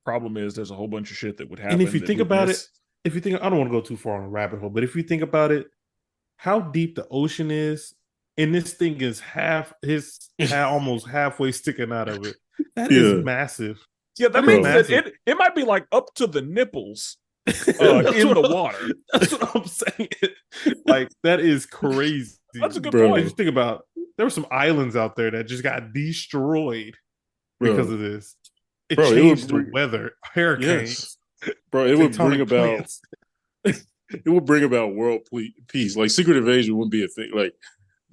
Problem is, there's a whole bunch of shit that would happen. And if you that think we'd about miss. it, if you think, I don't want to go too far on a rabbit hole, but if you think about it, how deep the ocean is, and this thing is almost halfway sticking out of it. That is massive. Yeah, that means that it might be like up to the nipples in the water. That's what I'm saying. Like, that is crazy. That's a good point. Just think about, there were some islands out there that just got destroyed because of this. It changed the weather, hurricanes. Yes. Bro, it would bring about it would bring about world peace. Like, secret invasion wouldn't be a thing. Like,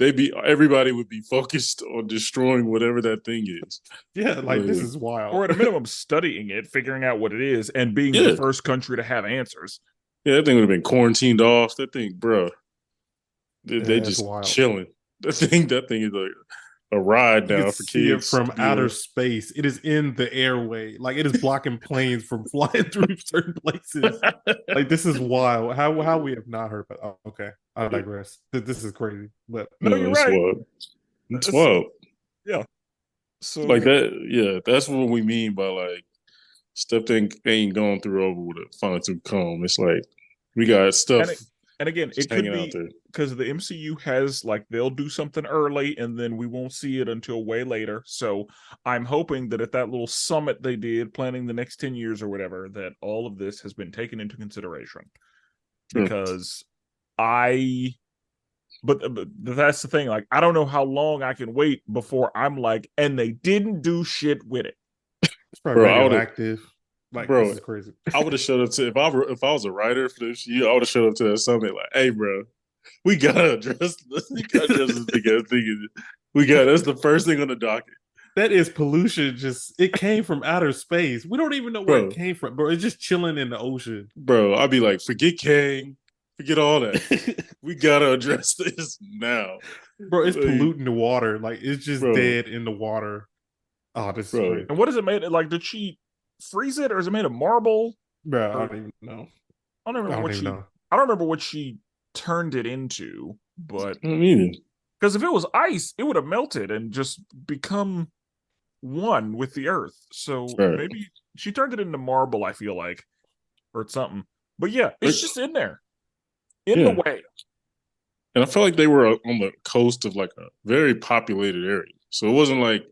everybody would be focused on destroying whatever that thing is. Yeah, like this is wild. Or at a minimum, studying it, figuring out what it is, and being the first country to have answers. Yeah, that thing would have been quarantined off. That thing, bro. They just chilling. That thing is like a ride now for kids. From outer space. It is in the airway. Like, it is blocking planes from flying through certain places. Like, this is wild. How we have not heard, but okay. I digress. This is crazy. But no, you're right. Wild. It's wild. Yeah. So like that, that's what we mean by like stuff that ain't going through over with a fine tooth comb. It's like we got stuff. And again, it could be because the MCU has, like, they'll do something early and then we won't see it until way later. So I'm hoping that at that little summit they did, planning the next 10 years or whatever, that all of this has been taken into consideration. Because but that's the thing. Like, I don't know how long I can wait before I'm like, and they didn't do shit with it. It's probably radioactive. Like, bro, this is crazy. I would have showed up to if I was a writer for this year, I would have showed up to that summit like, hey, bro, we gotta address this. We gotta address this big ass thing. That's the first thing on the docket. That is pollution. It came from outer space. We don't even know where it came from, bro. It's just chilling in the ocean. Bro, I'd be like, forget Kang, forget all that. We gotta address this now. Bro, it's polluting the water. Like, it's just dead in the water. Oh, this is crazy. And what is it made? Like, did she freeze it, or is it made of marble? Bro, I don't even know. I don't remember what she turned it into, but because if it was ice, it would have melted and just become one with the earth. So maybe she turned it into marble, I feel like, or something. But yeah, it's just in there, in the way. And I felt like they were on the coast of like a very populated area, so it wasn't like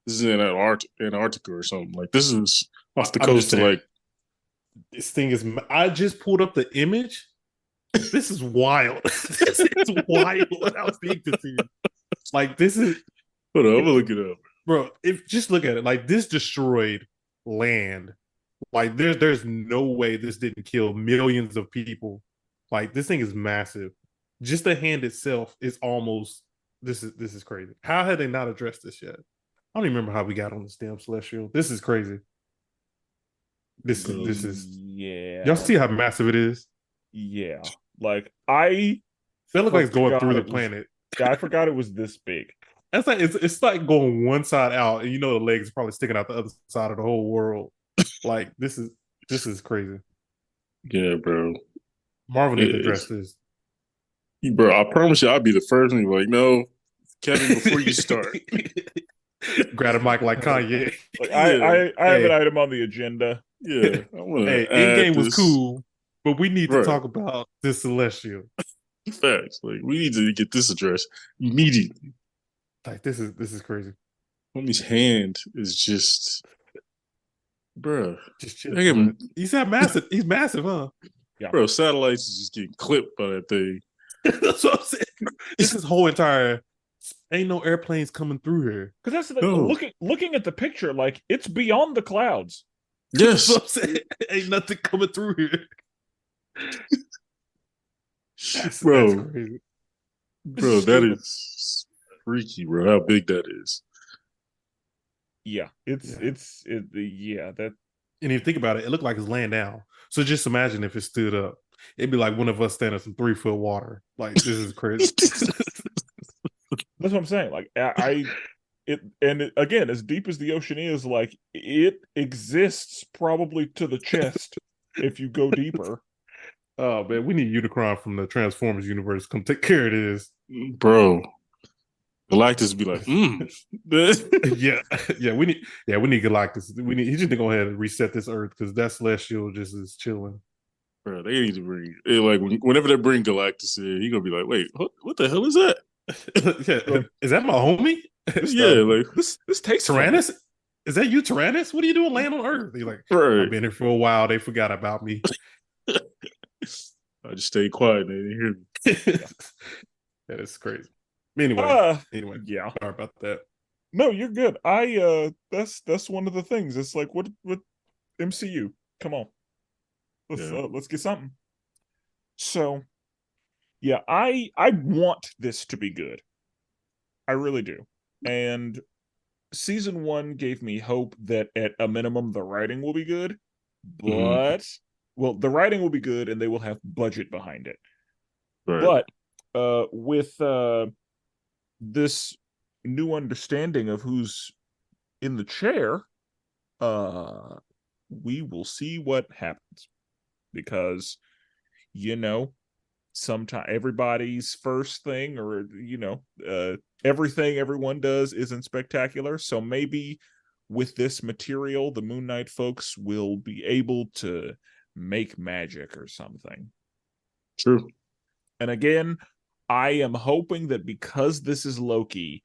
this is in Antarctica or something. Like, this is off the coast of like. This thing is. I just pulled up the image. This is wild. This is wild. I was being to see. Like, this is. Hold on, I'm gonna look it up, bro. Just look at it. Like, this destroyed land. Like, there's no way this didn't kill millions of people. Like, this thing is massive. Just the hand itself is almost. This is crazy. How had they not addressed this yet? I don't even remember how we got on this damn celestial. This is crazy. This is Y'all see how massive it is? Yeah. Like, it look like it's going through the planet. I forgot it was this big. That's like it's like going one side out, and the legs are probably sticking out the other side of the whole world. Like, this is crazy. Yeah, bro. Marvel needs to address this. Bro, I promise you, I'll be the first one. Like, no, Kevin, before you start. Grab a mic like Kanye. Like, I have an item on the agenda. Yeah. Endgame was cool, but we need to talk about this celestial. Facts. Like, we need to get this addressed immediately. Like, this is crazy. Homie's hand is just, bro. Just chill. He's massive. He's massive, huh? Yeah. Bro, satellites is just getting clipped by that thing. That's what I'm saying. This is whole entire. Ain't no airplanes coming through here. Because that's the thing. Looking at the picture, like, it's beyond the clouds. Yes. That's what I'm saying. Ain't nothing coming through here. Bro, that's crazy. Bro, that is freaky, bro. How big that is. Yeah, that And if you think about it, it looked like it's laying down. So just imagine if it stood up. It'd be like one of us standing in some 3 foot water. Like this is crazy. That's what I'm saying. Like again, as deep as the ocean is, like it exists probably to the chest if you go deeper. Oh man, we need Unicron from the Transformers universe come take care of this. Bro. Galactus be like, we need Galactus. He just need to go ahead and reset this Earth because that Celestial just is chilling. Bro, they need to bring like whenever they bring Galactus in, he gonna be like, wait, what the hell is that? Yeah, is that my homie? Yeah, like this takes Tyrannus. Is that you, Tyrannus? What are you doing laying on Earth? He's like, right. I've been here for a while. They forgot about me. I just stayed quiet. They didn't hear me. That is crazy. Anyway, yeah. Sorry about that. No, you're good. That's one of the things. It's like what MCU? Come on, let's get something. So, yeah, I want this to be good. I really do. And season 1 gave me hope that at a minimum the writing will be good, but well, the writing will be good and they will have budget behind it. Right. But with this new understanding of who's in the chair, we will see what happens. Because, sometimes everybody's first thing or, everything everyone does isn't spectacular. So maybe with this material, the Moon Knight folks will be able to make magic or something. True. And again, I am hoping that because this is Loki,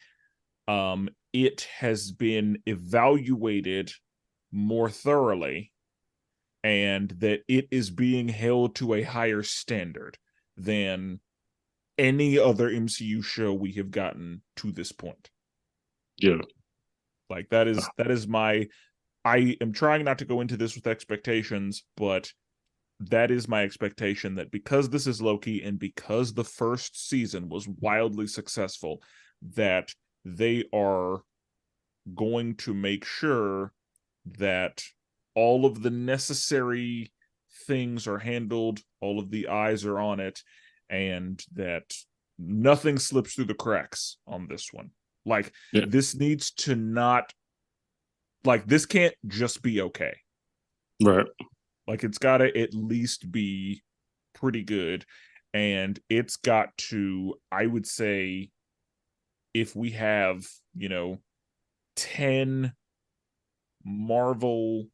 it has been evaluated more thoroughly and that it is being held to a higher standard than any other MCU show we have gotten to this point. Yeah. Like that is my, I am trying not to go into this with expectations, but that is my expectation that because this is Loki and because the first season was wildly successful, that they are going to make sure that all of the necessary things are handled, all of the eyes are on it, and that nothing slips through the cracks on this one. Like, this needs to not, like, this can't just be okay. Right. Like, it's got to at least be pretty good. And it's got to, I would say, if we have, 10 Marvel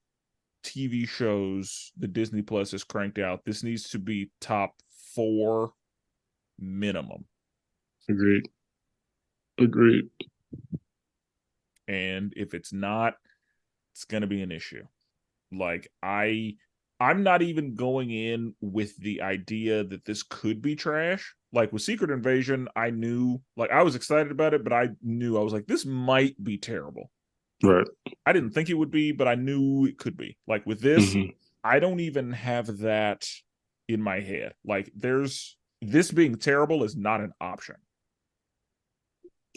TV shows the Disney Plus has cranked out, this needs to be top 4 minimum. Agreed. And if it's not, it's going to be an issue. Like, I'm not even going in with the idea that this could be trash. Like with Secret Invasion, I knew, like, I was excited about it, but I knew, I was like, this might be terrible. Right. I didn't think it would be, but I knew it could be. Like with this, I don't even have that in my head. Like this being terrible is not an option.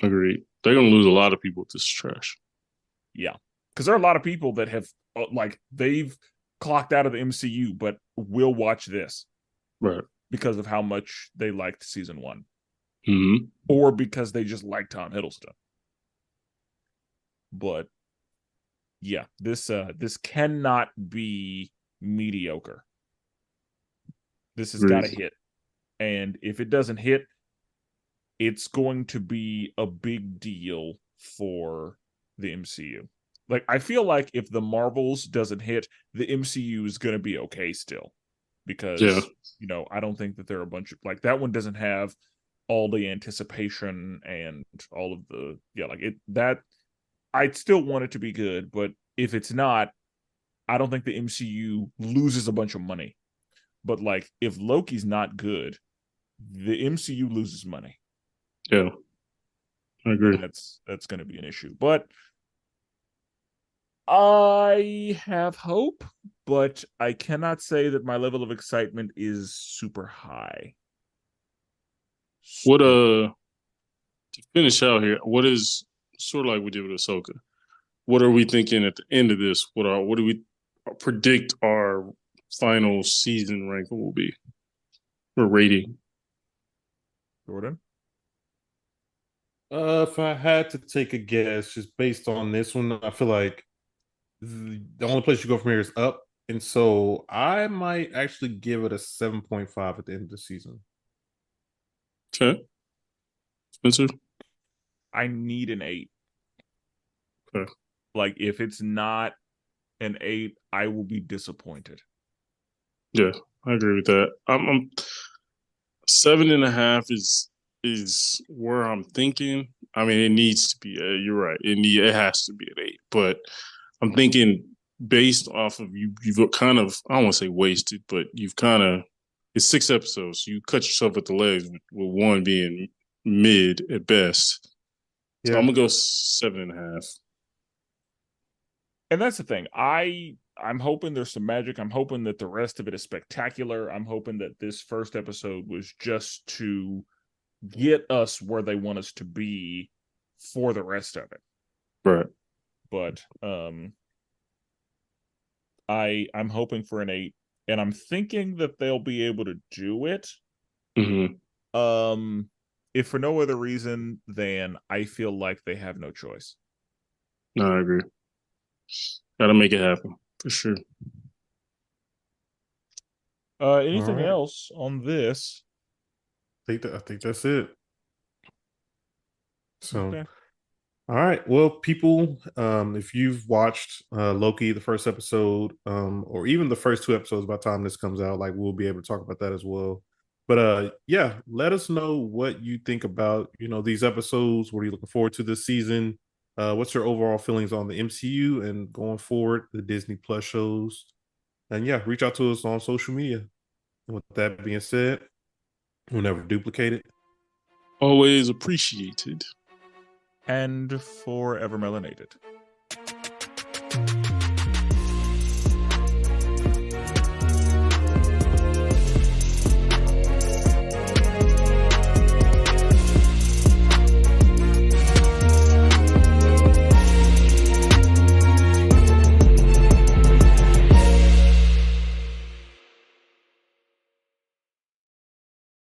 Agreed. They're going to lose a lot of people with this trash. Yeah. Because there are a lot of people that have, like, they've clocked out of the MCU, but will watch this. Right. Because of how much they liked season 1. Mm-hmm. Or because they just like Tom Hiddleston. But yeah, this cannot be mediocre. This has got to hit. And if it doesn't hit, it's going to be a big deal for the MCU. Like, I feel like if the Marvels doesn't hit, the MCU is going to be okay still. Because, I don't think that there are a bunch of, like, that one doesn't have all the anticipation and all of the, I'd still want it to be good, but if it's not, I don't think the MCU loses a bunch of money. But, like, if Loki's not good, the MCU loses money. Yeah, I agree. And that's going to be an issue. But I have hope, but I cannot say that my level of excitement is super high. What to finish out here, what is sort of like we did with Ahsoka? What are we thinking at the end of this? What do we predict our final season ranking will be or rating? Jordan? If I had to take a guess, just based on this one, I feel like the only place you go from here is up. And so I might actually give it a 7.5 at the end of the season. Okay, Spencer. I need an 8. Okay. Like, if it's not an 8, I will be disappointed. Yeah, I agree with that. I'm 7.5 is where I'm thinking. I mean, it needs to be. You're right. It has to be an 8. But I'm thinking based off of you've kind of, I don't want to say wasted, but you've kind of, it's 6 episodes. So you cut yourself at the legs with one being mid at best. So I'm Yeah. gonna go 7.5. And that's the thing. I'm hoping there's some magic. I'm hoping that the rest of it is spectacular. I'm hoping that this first episode was just to get us where they want us to be for the rest of it. Right. But I'm hoping for an 8, and I'm thinking that they'll be able to do it. Mm-hmm. If for no other reason than I feel like they have no choice. No, I agree. Got to make it happen for sure. All Anything right. else on this? I think that's it. So, Okay. all right. Well, people, if you've watched Loki, the first episode, or even the first 2 episodes by the time this comes out, like we'll be able to talk about that as well. But yeah, let us know what you think about, these episodes. What are you looking forward to this season? What's your overall feelings on the MCU and going forward, the Disney Plus shows? And yeah, reach out to us on social media. And with that being said, we'll never duplicate it. Always appreciated. And forever melanated.